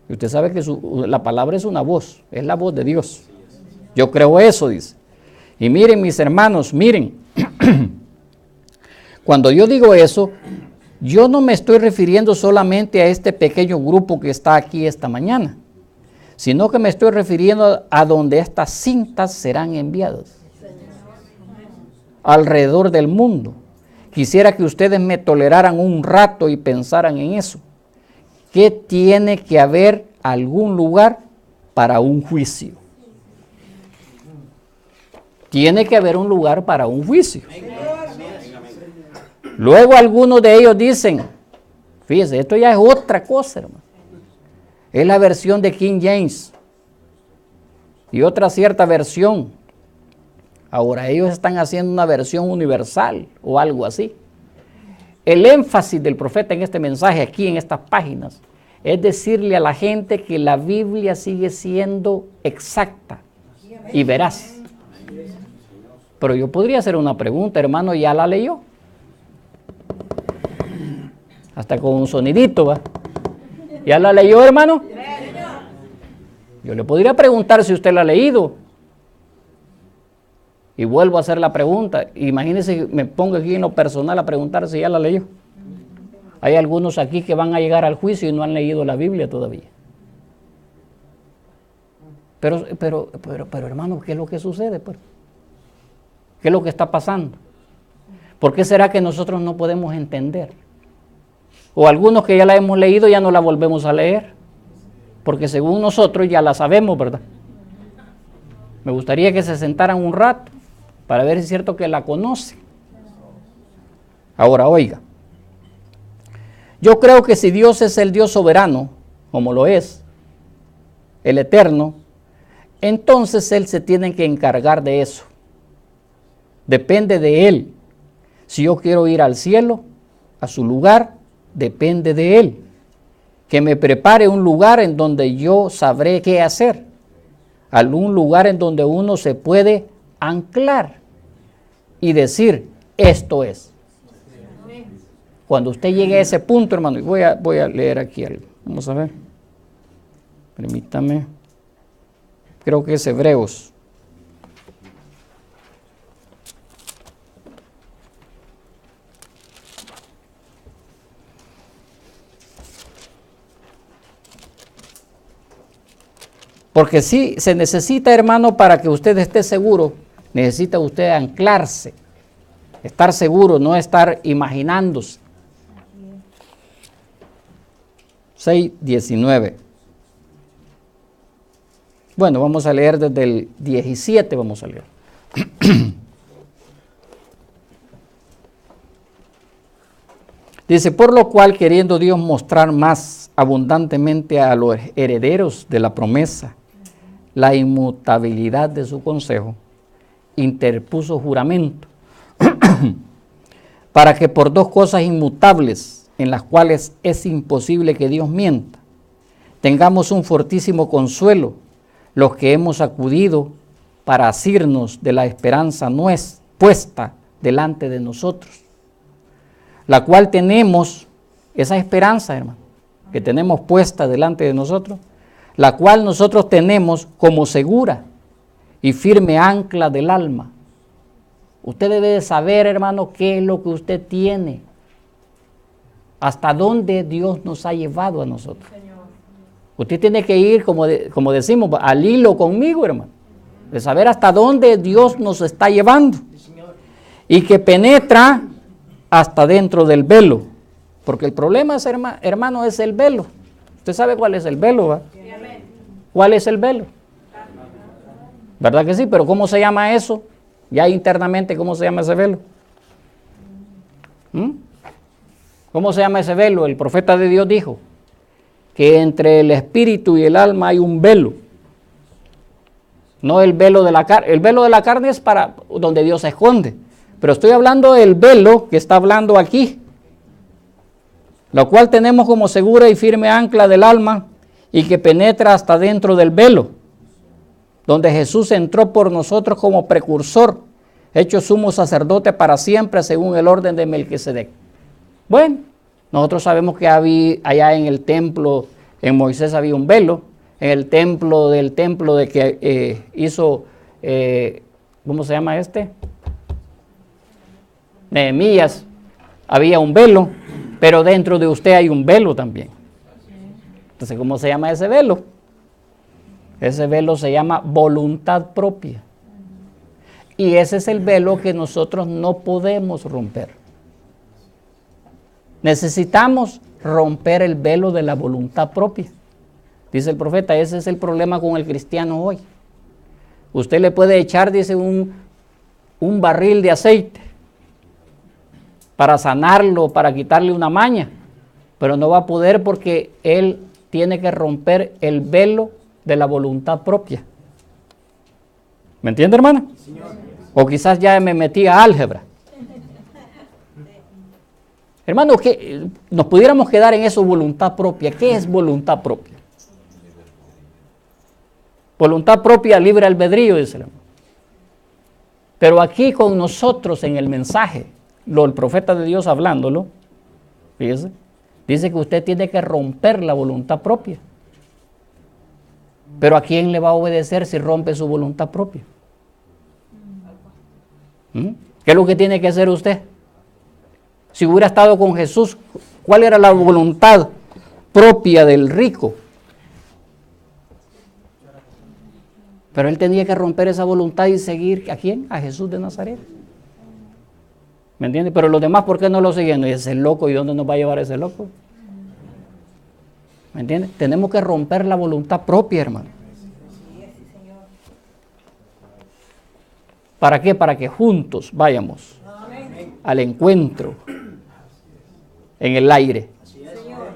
Y usted sabe que la palabra es una voz, es la voz de Dios. Yo creo eso, dice. Y miren, mis hermanos, miren, cuando yo digo eso, yo no me estoy refiriendo solamente a este pequeño grupo que está aquí esta mañana, sino que me estoy refiriendo a donde estas cintas serán enviadas alrededor del mundo. Quisiera que ustedes me toleraran un rato y pensaran en eso. ¿Qué tiene que haber algún lugar para un juicio? Tiene que haber un lugar para un juicio. Luego algunos de ellos dicen, fíjese, esto ya es otra cosa, hermano. Es la versión de King James y otra cierta versión. Ahora ellos están haciendo una versión universal o algo así. El énfasis del profeta en este mensaje, aquí en estas páginas, es decirle a la gente que la Biblia sigue siendo exacta y veraz. Pero yo podría hacer una pregunta, hermano, ¿ya la leyó? Hasta con un sonidito, ¿va? ¿Ya la leyó, hermano? Yo le podría preguntar si usted la ha leído. Y vuelvo a hacer la pregunta. Imagínese, me pongo aquí en lo personal a preguntar si ya la leyó. Hay algunos aquí que van a llegar al juicio y no han leído la Biblia todavía. Pero hermano, ¿qué es lo que sucede? ¿Qué es lo que está pasando? ¿Por qué será que nosotros no podemos entender? O algunos que ya la hemos leído ya no la volvemos a leer. Porque según nosotros ya la sabemos, ¿verdad? Me gustaría que se sentaran un rato para ver si es cierto que la conocen. Ahora, oiga. Yo creo que si Dios es el Dios soberano, como lo es, el eterno, entonces Él se tiene que encargar de eso. Depende de Él. Si yo quiero ir al cielo, a su lugar, depende de Él. Que me prepare un lugar en donde yo sabré qué hacer. Algún lugar en donde uno se puede anclar y decir, esto es. Cuando usted llegue a ese punto, hermano, y voy a leer aquí algo. Vamos a ver. Permítame. Creo que es Hebreos. Porque sí, se necesita, hermano, para que usted esté seguro, necesita usted anclarse, estar seguro, no estar imaginándose. 6:19. Bueno, vamos a leer desde el 17, vamos a leer. Dice, por lo cual, queriendo Dios mostrar más abundantemente a los herederos de la promesa la inmutabilidad de su consejo, interpuso juramento, para que por dos cosas inmutables, en las cuales es imposible que Dios mienta, tengamos un fortísimo consuelo, los que hemos acudido para asirnos de la esperanza puesta delante de nosotros, la cual tenemos, esa esperanza, hermano, que tenemos puesta delante de nosotros, la cual nosotros tenemos como segura y firme ancla del alma. Usted debe de saber, hermano, qué es lo que usted tiene, hasta dónde Dios nos ha llevado a nosotros. Usted tiene que ir, como decimos, al hilo conmigo, hermano, de saber hasta dónde Dios nos está llevando y que penetra hasta dentro del velo, porque el problema, es, hermano, es el velo. Usted sabe cuál es el velo, ¿va? ¿Cuál es el velo? ¿Verdad que sí? Pero ¿cómo se llama eso? Ya internamente, ¿cómo se llama ese velo? ¿Cómo se llama ese velo? El profeta de Dios dijo que entre el espíritu y el alma hay un velo. No el velo de la carne. El velo de la carne es para donde Dios se esconde. Pero estoy hablando del velo que está hablando aquí, lo cual tenemos como segura y firme ancla del alma y que penetra hasta dentro del velo, donde Jesús entró por nosotros como precursor, hecho sumo sacerdote para siempre según el orden de Melquisedec. Bueno, nosotros sabemos que allá en el templo, en Moisés había un velo, en el templo de que hizo ¿cómo se llama este? Nehemías, había un velo, pero dentro de usted hay un velo también. Entonces, ¿cómo se llama ese velo? Ese velo se llama voluntad propia. Y ese es el velo que nosotros no podemos romper. Necesitamos romper el velo de la voluntad propia. Dice el profeta, ese es el problema con el cristiano hoy. Usted le puede echar, dice, un barril de aceite para sanarlo, para quitarle una maña, pero no va a poder porque él tiene que romper el velo de la voluntad propia. ¿Me entiende, hermana? O quizás ya me metí a álgebra. Hermano, que nos pudiéramos quedar en eso, voluntad propia. ¿Qué es voluntad propia? Voluntad propia, libre albedrío, dice el hermano. Pero aquí con nosotros en el mensaje, el profeta de Dios hablándolo, fíjese, dice que usted tiene que romper la voluntad propia. Pero ¿a quién le va a obedecer si rompe su voluntad propia? ¿Qué es lo que tiene que hacer usted? Si hubiera estado con Jesús, ¿cuál era la voluntad propia del rico? Pero él tenía que romper esa voluntad y seguir ¿a quién? A Jesús de Nazaret. ¿Me entiende? Pero los demás, ¿por qué no lo siguen? Y ese loco, ¿y dónde nos va a llevar ese loco? ¿Me entiende? Tenemos que romper la voluntad propia, hermano. ¿Para qué? Para que juntos vayamos al encuentro en el aire.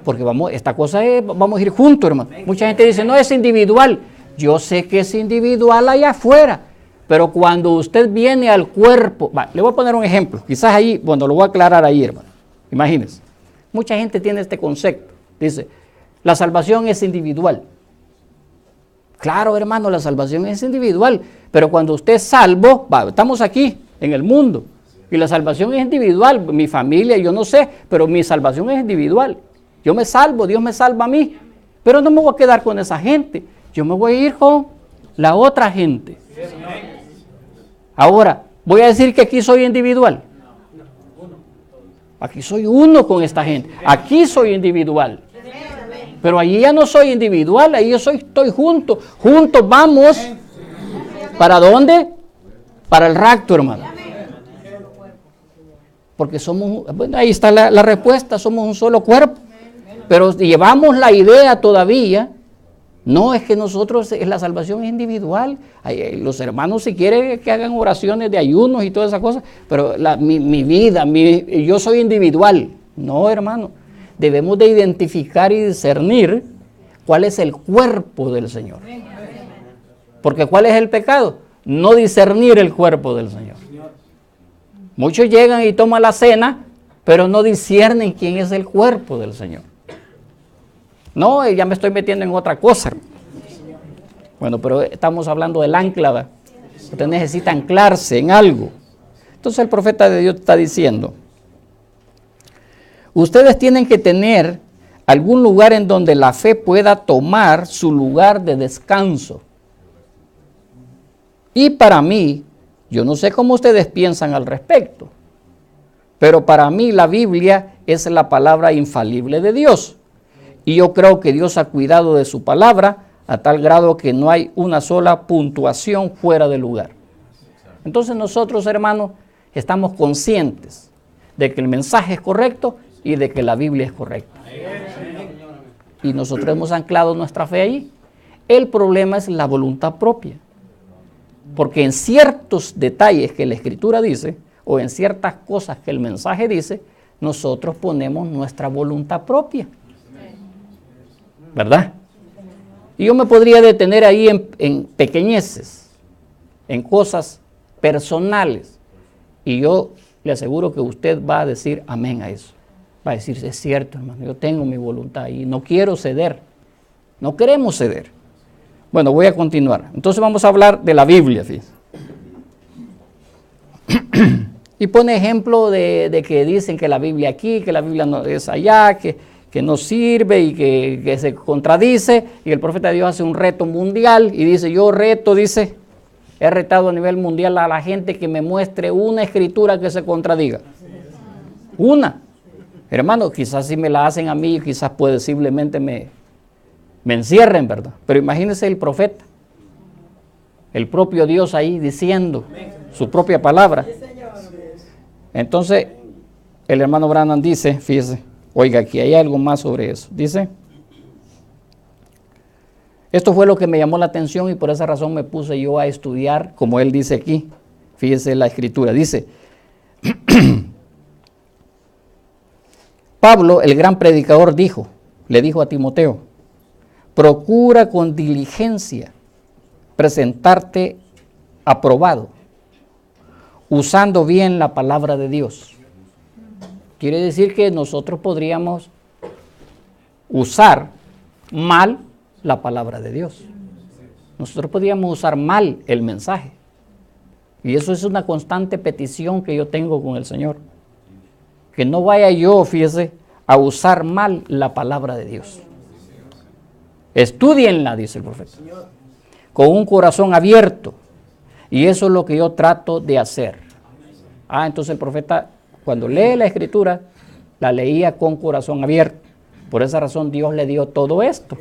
Porque esta cosa es, vamos a ir juntos, hermano. Mucha gente dice, no, es individual. Yo sé que es individual allá afuera, pero cuando usted viene al cuerpo, le voy a poner un ejemplo, quizás ahí, bueno, lo voy a aclarar ahí, hermano. Imagínense, mucha gente tiene este concepto, dice, la salvación es individual. Claro, hermano, la salvación es individual, pero cuando usted es salvo, estamos aquí, en el mundo, y la salvación es individual, mi familia, yo no sé, pero mi salvación es individual. Yo me salvo, Dios me salva a mí, pero no me voy a quedar con esa gente. Yo me voy a ir con la otra gente. Ahora, voy a decir que aquí soy individual. Aquí soy uno con esta gente. Aquí soy individual. Pero allí ya no soy individual, ahí estoy junto. Juntos vamos. ¿Para dónde? Para el rapto, hermano. Porque somos, bueno, ahí está la respuesta, somos un solo cuerpo. Pero llevamos la idea todavía. No, es que nosotros, la salvación es individual. Los hermanos si quieren que hagan oraciones de ayunos y todas esas cosas, pero mi vida, yo soy individual. No, hermano, debemos de identificar y discernir cuál es el cuerpo del Señor. Porque ¿cuál es el pecado? No discernir el cuerpo del Señor. Muchos llegan y toman la cena, pero no disciernen quién es el cuerpo del Señor. No, ya me estoy metiendo en otra cosa. Bueno, pero estamos hablando del ancla. Usted necesita anclarse en algo. Entonces el profeta de Dios está diciendo, ustedes tienen que tener algún lugar en donde la fe pueda tomar su lugar de descanso. Y para mí, yo no sé cómo ustedes piensan al respecto, pero para mí la Biblia es la palabra infalible de Dios. Y yo creo que Dios ha cuidado de su palabra a tal grado que no hay una sola puntuación fuera de lugar. Entonces nosotros, hermanos, estamos conscientes de que el mensaje es correcto y de que la Biblia es correcta. Y nosotros hemos anclado nuestra fe ahí. El problema es la voluntad propia. Porque en ciertos detalles que la Escritura dice, o en ciertas cosas que el mensaje dice, nosotros ponemos nuestra voluntad propia. ¿Verdad? Y yo me podría detener ahí en pequeñeces, en cosas personales. Y yo le aseguro que usted va a decir amén a eso. Va a decir, es cierto, hermano, yo tengo mi voluntad y no quiero ceder. No queremos ceder. Bueno, voy a continuar. Entonces vamos a hablar de la Biblia, fíjense. Y pone ejemplo de que dicen que la Biblia aquí, que la Biblia no es allá, que no sirve y que se contradice, y el profeta de Dios hace un reto mundial y dice, yo reto, dice, He retado a nivel mundial a la gente que me muestre una escritura que se contradiga. Una. Hermano, quizás si me la hacen a mí, quizás posiblemente me encierren, ¿verdad? Pero imagínense el profeta, el propio Dios ahí diciendo su propia palabra. Entonces, el hermano Branham dice, fíjese, oiga, aquí hay algo más sobre eso. Dice, esto fue lo que me llamó la atención y por esa razón me puse yo a estudiar, como él dice aquí. Fíjese la escritura, dice, Pablo, el gran predicador, le dijo a Timoteo, procura con diligencia presentarte aprobado, usando bien la palabra de Dios. Quiere decir que nosotros podríamos usar mal la palabra de Dios. Nosotros podríamos usar mal el mensaje. Y eso es una constante petición que yo tengo con el Señor. Que no vaya yo, fíjese, a usar mal la palabra de Dios. Estúdienla, dice el profeta, con un corazón abierto. Y eso es lo que yo trato de hacer. Entonces el profeta, cuando lee la escritura, la leía con corazón abierto. Por esa razón Dios le dio todo esto.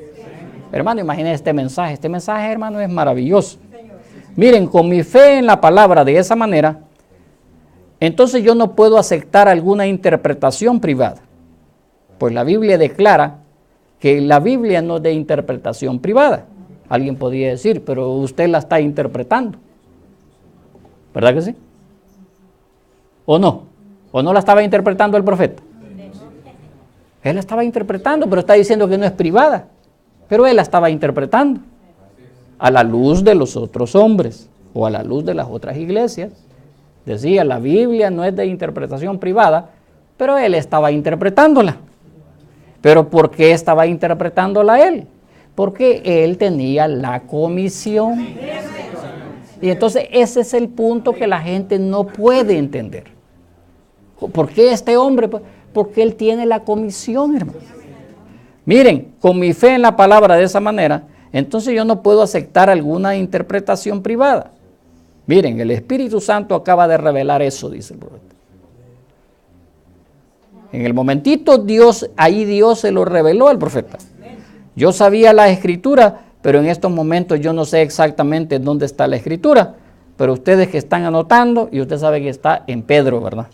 Hermano, imagínense este mensaje. Este mensaje, hermano, es maravilloso. Miren, con mi fe en la palabra de esa manera, entonces yo no puedo aceptar alguna interpretación privada. Pues la Biblia declara que la Biblia no es de interpretación privada. Alguien podría decir, pero usted la está interpretando. ¿Verdad que sí? ¿O no? ¿O no la estaba interpretando el profeta? Él la estaba interpretando, pero está diciendo que no es privada. Pero él la estaba interpretando a la luz de los otros hombres o a la luz de las otras iglesias. Decía, la Biblia no es de interpretación privada, pero él estaba interpretándola. ¿Pero por qué estaba interpretándola él? Porque él tenía la comisión. Y entonces ese es el punto que la gente no puede entender. ¿Por qué este hombre? Porque él tiene la comisión, hermano. Miren, con mi fe en la palabra de esa manera, entonces yo no puedo aceptar alguna interpretación privada. Miren, el Espíritu Santo acaba de revelar eso, dice el profeta. En el momentito Dios se lo reveló al profeta. Yo sabía la escritura, pero en estos momentos yo no sé exactamente dónde está la escritura. Pero ustedes que están anotando, y usted sabe que está en Pedro, ¿verdad?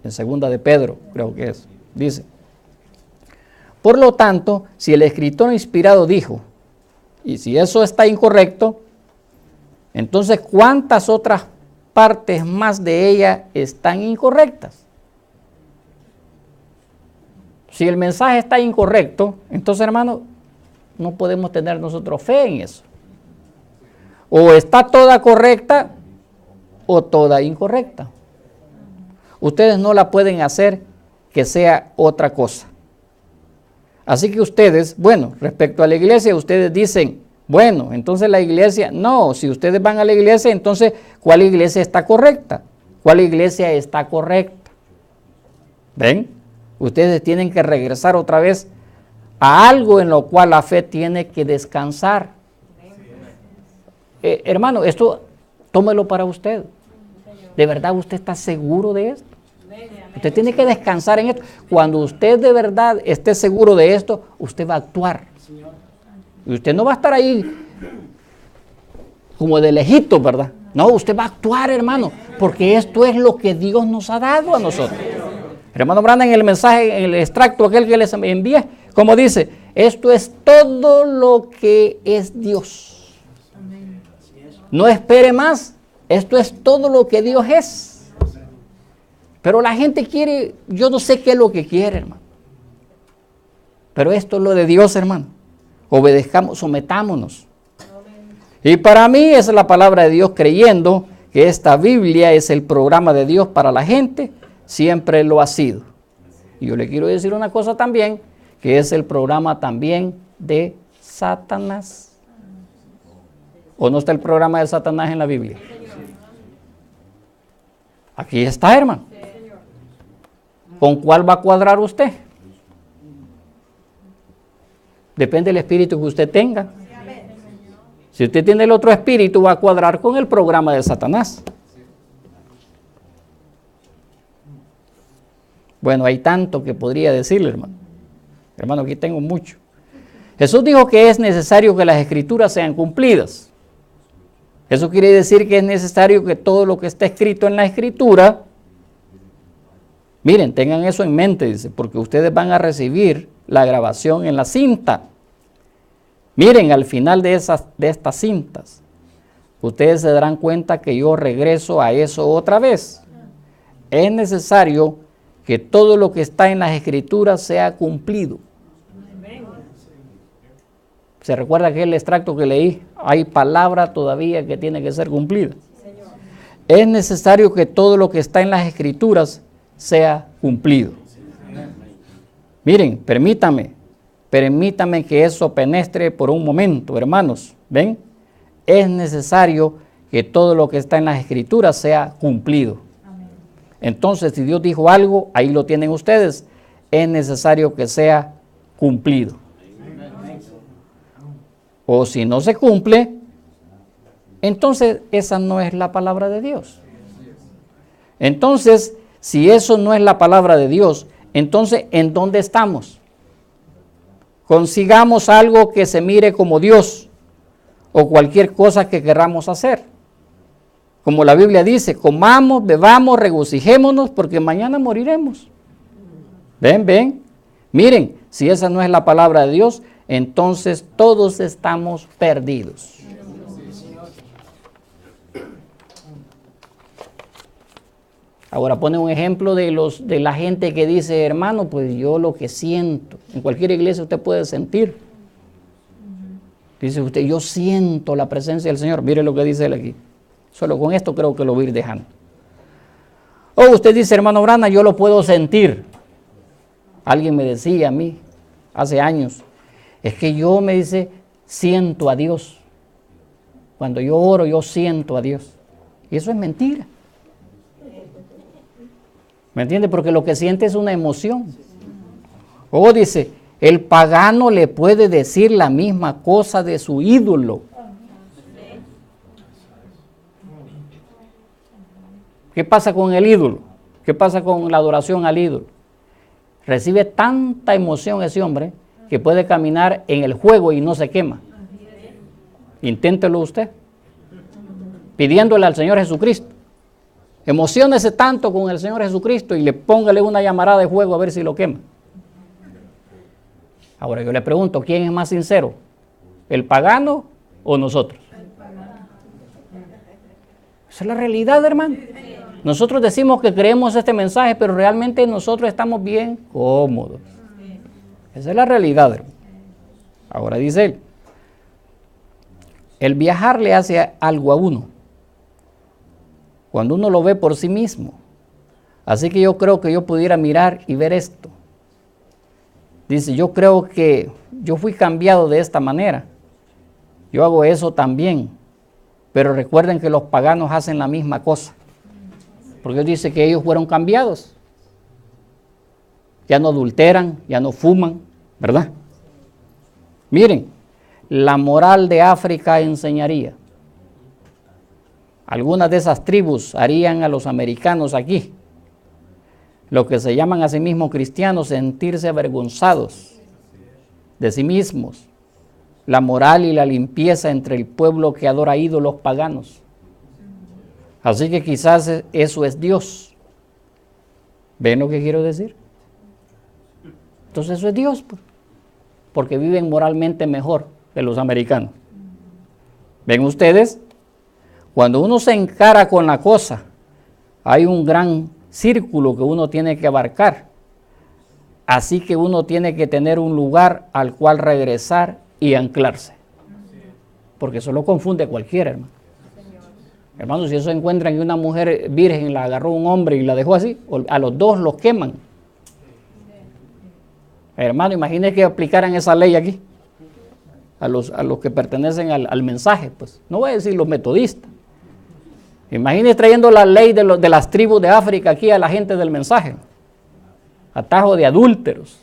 En segunda de Pedro, creo que es. Dice, por lo tanto, si el escritor inspirado dijo, y si eso está incorrecto, entonces ¿cuántas otras partes más de ella están incorrectas? Si el mensaje está incorrecto, entonces, hermano, no podemos tener nosotros fe en eso. O está toda correcta o toda incorrecta. Ustedes no la pueden hacer que sea otra cosa. Así que ustedes, bueno, respecto a la iglesia, ustedes dicen, bueno, entonces la iglesia, no, si ustedes van a la iglesia, entonces, ¿cuál iglesia está correcta? ¿Cuál iglesia está correcta? ¿Ven? Ustedes tienen que regresar otra vez a algo en lo cual la fe tiene que descansar. Hermano, esto tómelo para usted. ¿De verdad usted está seguro de esto? Usted tiene que descansar en esto. Cuando usted de verdad esté seguro de esto, usted va a actuar. Y usted no va a estar ahí como de lejito, ¿verdad? No, usted va a actuar, hermano, porque esto es lo que Dios nos ha dado a nosotros. Hermano Branham, en el mensaje, en el extracto aquel que les envié, como dice, esto es todo lo que es Dios. No espere más, esto es todo lo que Dios es. Pero la gente quiere, yo no sé qué es lo que quiere, hermano. Pero esto es lo de Dios, hermano. Obedezcamos, sometámonos. Y para mí esa es la palabra de Dios, creyendo que esta Biblia es el programa de Dios para la gente, siempre lo ha sido. Y yo le quiero decir una cosa también, que es el programa también de Satanás. ¿O no está el programa de Satanás en la Biblia? Aquí está, hermano. ¿Con cuál va a cuadrar usted? Depende del espíritu que usted tenga. Si usted tiene el otro espíritu, va a cuadrar con el programa de Satanás. Bueno, hay tanto que podría decirle, hermano. Hermano, aquí tengo mucho. Jesús dijo que es necesario que las escrituras sean cumplidas. Eso quiere decir que es necesario que todo lo que está escrito en la escritura, miren, tengan eso en mente, dice, porque ustedes van a recibir la grabación en la cinta. Miren, al final de estas cintas, ustedes se darán cuenta que yo regreso a eso otra vez. Es necesario que todo lo que está en las escrituras sea cumplido. ¿Se recuerda aquel extracto que leí? Hay palabra todavía que tiene que ser cumplida. Es necesario que todo lo que está en las escrituras sea cumplido. Miren, permítame que eso penetre por un momento, hermanos. ¿Ven? Es necesario que todo lo que está en las escrituras sea cumplido. Entonces, si Dios dijo algo, ahí lo tienen ustedes. Es necesario que sea cumplido. O si no se cumple, entonces esa no es la palabra de Dios. Entonces, si eso no es la palabra de Dios, entonces, ¿en dónde estamos? Consigamos algo que se mire como Dios o cualquier cosa que queramos hacer. Como la Biblia dice, comamos, bebamos, regocijémonos porque mañana moriremos. Ven. Miren, si esa no es la palabra de Dios, entonces todos estamos perdidos. Ahora pone un ejemplo de la gente que dice, hermano, pues yo lo que siento. En cualquier iglesia usted puede sentir. Dice usted, yo siento la presencia del Señor. Mire lo que dice él aquí. Solo con esto creo que lo voy a ir dejando. O usted dice, hermano Brana, yo lo puedo sentir. Alguien me decía a mí hace años, es que yo, me dice, siento a Dios. Cuando yo oro, yo siento a Dios. Y eso es mentira. ¿Me entiende? Porque lo que siente es una emoción. O dice, el pagano le puede decir la misma cosa de su ídolo. ¿Qué pasa con el ídolo? ¿Qué pasa con la adoración al ídolo? Recibe tanta emoción ese hombre que puede caminar en el fuego y no se quema. Inténtelo usted, pidiéndole al Señor Jesucristo. Emociónese tanto con el Señor Jesucristo y le póngale una llamarada de fuego a ver si lo quema. Ahora yo le pregunto, ¿quién es más sincero? ¿El pagano o nosotros? Esa es la realidad, hermano. Nosotros decimos que creemos este mensaje, pero realmente nosotros estamos bien cómodos. Esa es la realidad, hermano. Ahora dice él, el viajar le hace algo a uno, cuando uno lo ve por sí mismo. Así que yo creo que yo pudiera mirar y ver esto. Dice, yo creo que yo fui cambiado de esta manera. Yo hago eso también. Pero recuerden que los paganos hacen la misma cosa. Porque Dios dice que ellos fueron cambiados. Ya no adulteran, ya no fuman, ¿verdad? Miren, la moral de África enseñaría. Algunas de esas tribus harían a los americanos aquí, lo que se llaman a sí mismos cristianos, sentirse avergonzados de sí mismos. La moral y la limpieza entre el pueblo que adora ídolos paganos. Así que quizás eso es Dios. ¿Ven lo que quiero decir? Entonces eso es Dios, porque viven moralmente mejor que los americanos. ¿Ven ustedes? Cuando uno se encara con la cosa, hay un gran círculo que uno tiene que abarcar. Así que uno tiene que tener un lugar al cual regresar y anclarse. Porque eso lo confunde cualquiera, hermano. Hermano, si eso encuentran que una mujer virgen la agarró un hombre y la dejó así, a los dos los queman. Hermano, imagínense que aplicaran esa ley aquí, a los que pertenecen al mensaje, pues. No voy a decir los metodistas. Imagínense trayendo la ley de las tribus de África aquí a la gente del mensaje. Atajo de adúlteros,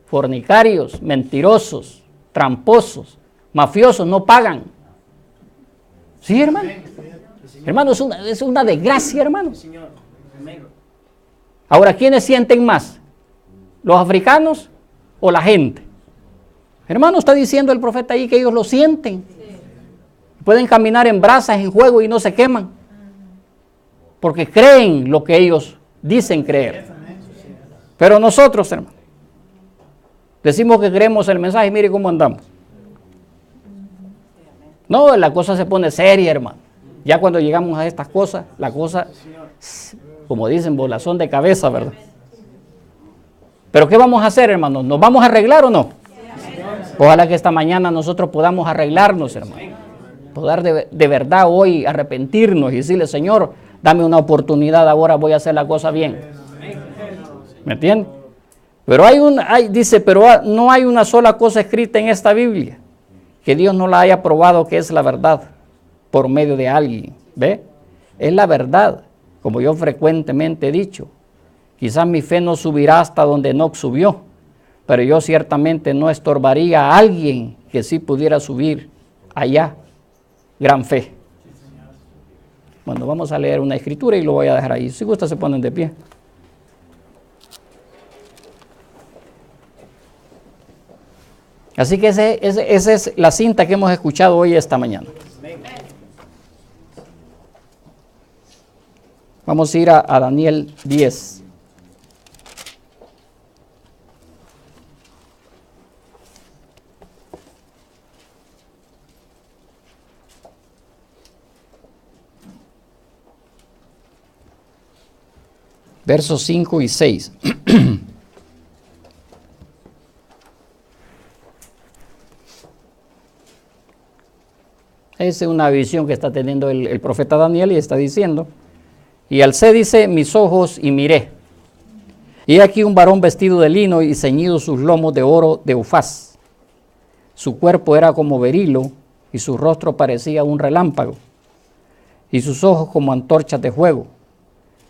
fornicarios, mentirosos, tramposos, mafiosos no pagan. Sí, hermano. Hermano, es una desgracia, hermano. Ahora, ¿quiénes sienten más? ¿Los africanos o la gente? Hermano, está diciendo el profeta ahí que ellos lo sienten. Pueden caminar en brasas, en fuego y no se queman. Porque creen lo que ellos dicen creer. Pero nosotros, hermano, decimos que creemos el mensaje y mire cómo andamos. No, la cosa se pone seria, hermano. Ya cuando llegamos a estas cosas, la cosa, como dicen, bolazón de cabeza, ¿verdad? Pero ¿qué vamos a hacer, hermano? ¿Nos vamos a arreglar o no? Ojalá que esta mañana nosotros podamos arreglarnos, hermano. Poder de verdad hoy arrepentirnos y decirle, Señor, dame una oportunidad, ahora voy a hacer la cosa bien. ¿Me entiende? Pero dice, pero no hay una sola cosa escrita en esta Biblia que Dios no la haya probado que es la verdad por medio de alguien. ¿Ve? Es la verdad, como yo frecuentemente he dicho. Quizás mi fe no subirá hasta donde Enoc subió, pero yo ciertamente no estorbaría a alguien que sí pudiera subir allá. Gran fe. Bueno, vamos a leer una escritura y lo voy a dejar ahí. Si gusta, se ponen de pie. Así que esa es la cinta que hemos escuchado hoy esta mañana. Vamos a ir a Daniel 10. Versos 5 y 6. Esa es una visión que está teniendo el profeta Daniel y está diciendo, y alcé, dice, mis ojos y miré. Y aquí un varón vestido de lino y ceñido sus lomos de oro de Ufaz. Su cuerpo era como berilo y su rostro parecía un relámpago y sus ojos como antorchas de fuego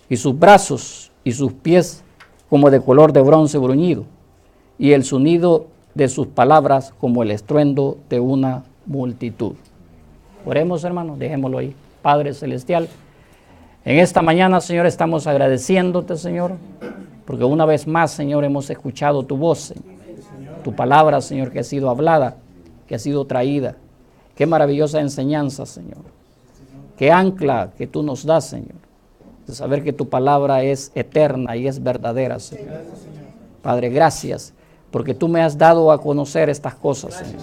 y sus brazos y sus pies como de color de bronce bruñido, y el sonido de sus palabras como el estruendo de una multitud. Oremos, hermanos, dejémoslo ahí. Padre Celestial, en esta mañana, Señor, estamos agradeciéndote, Señor, porque una vez más, Señor, hemos escuchado tu voz, Señor. Tu palabra, Señor, que ha sido hablada, que ha sido traída. Qué maravillosa enseñanza, Señor. Qué ancla que tú nos das, Señor, de saber que tu palabra es eterna y es verdadera, Señor. Padre, gracias, porque tú me has dado a conocer estas cosas, Señor.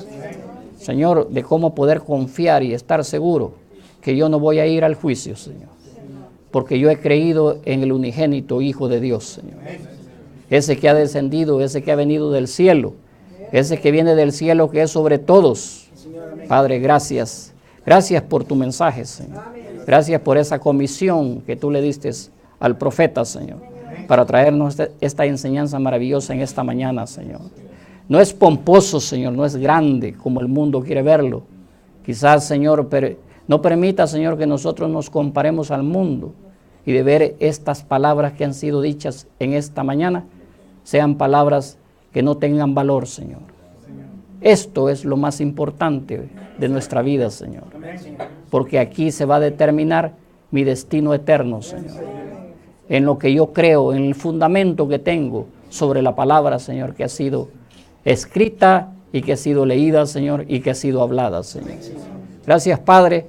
Señor, de cómo poder confiar y estar seguro que yo no voy a ir al juicio, Señor, porque yo he creído en el unigénito Hijo de Dios, Señor. Ese que ha descendido, ese que ha venido del cielo, ese que viene del cielo, que es sobre todos. Padre, gracias. Gracias por tu mensaje, Señor. Gracias por esa comisión que tú le diste al profeta, Señor, para traernos esta enseñanza maravillosa en esta mañana, Señor. No es pomposo, Señor, no es grande como el mundo quiere verlo. Quizás, Señor, no permita, Señor, que nosotros nos comparemos al mundo y de ver estas palabras que han sido dichas en esta mañana, sean palabras que no tengan valor, Señor. Esto es lo más importante de nuestra vida, Señor, porque aquí se va a determinar mi destino eterno, Señor, en lo que yo creo, en el fundamento que tengo sobre la palabra, Señor, que ha sido escrita y que ha sido leída, Señor, y que ha sido hablada, Señor. Gracias, Padre,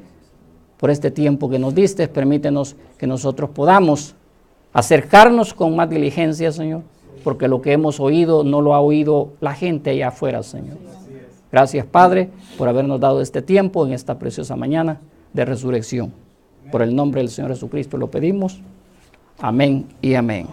por este tiempo que nos diste. Permítenos que nosotros podamos acercarnos con más diligencia, Señor, porque lo que hemos oído no lo ha oído la gente allá afuera, Señor. Gracias, Padre, por habernos dado este tiempo en esta preciosa mañana de resurrección. Por el nombre del Señor Jesucristo lo pedimos. Amén y amén.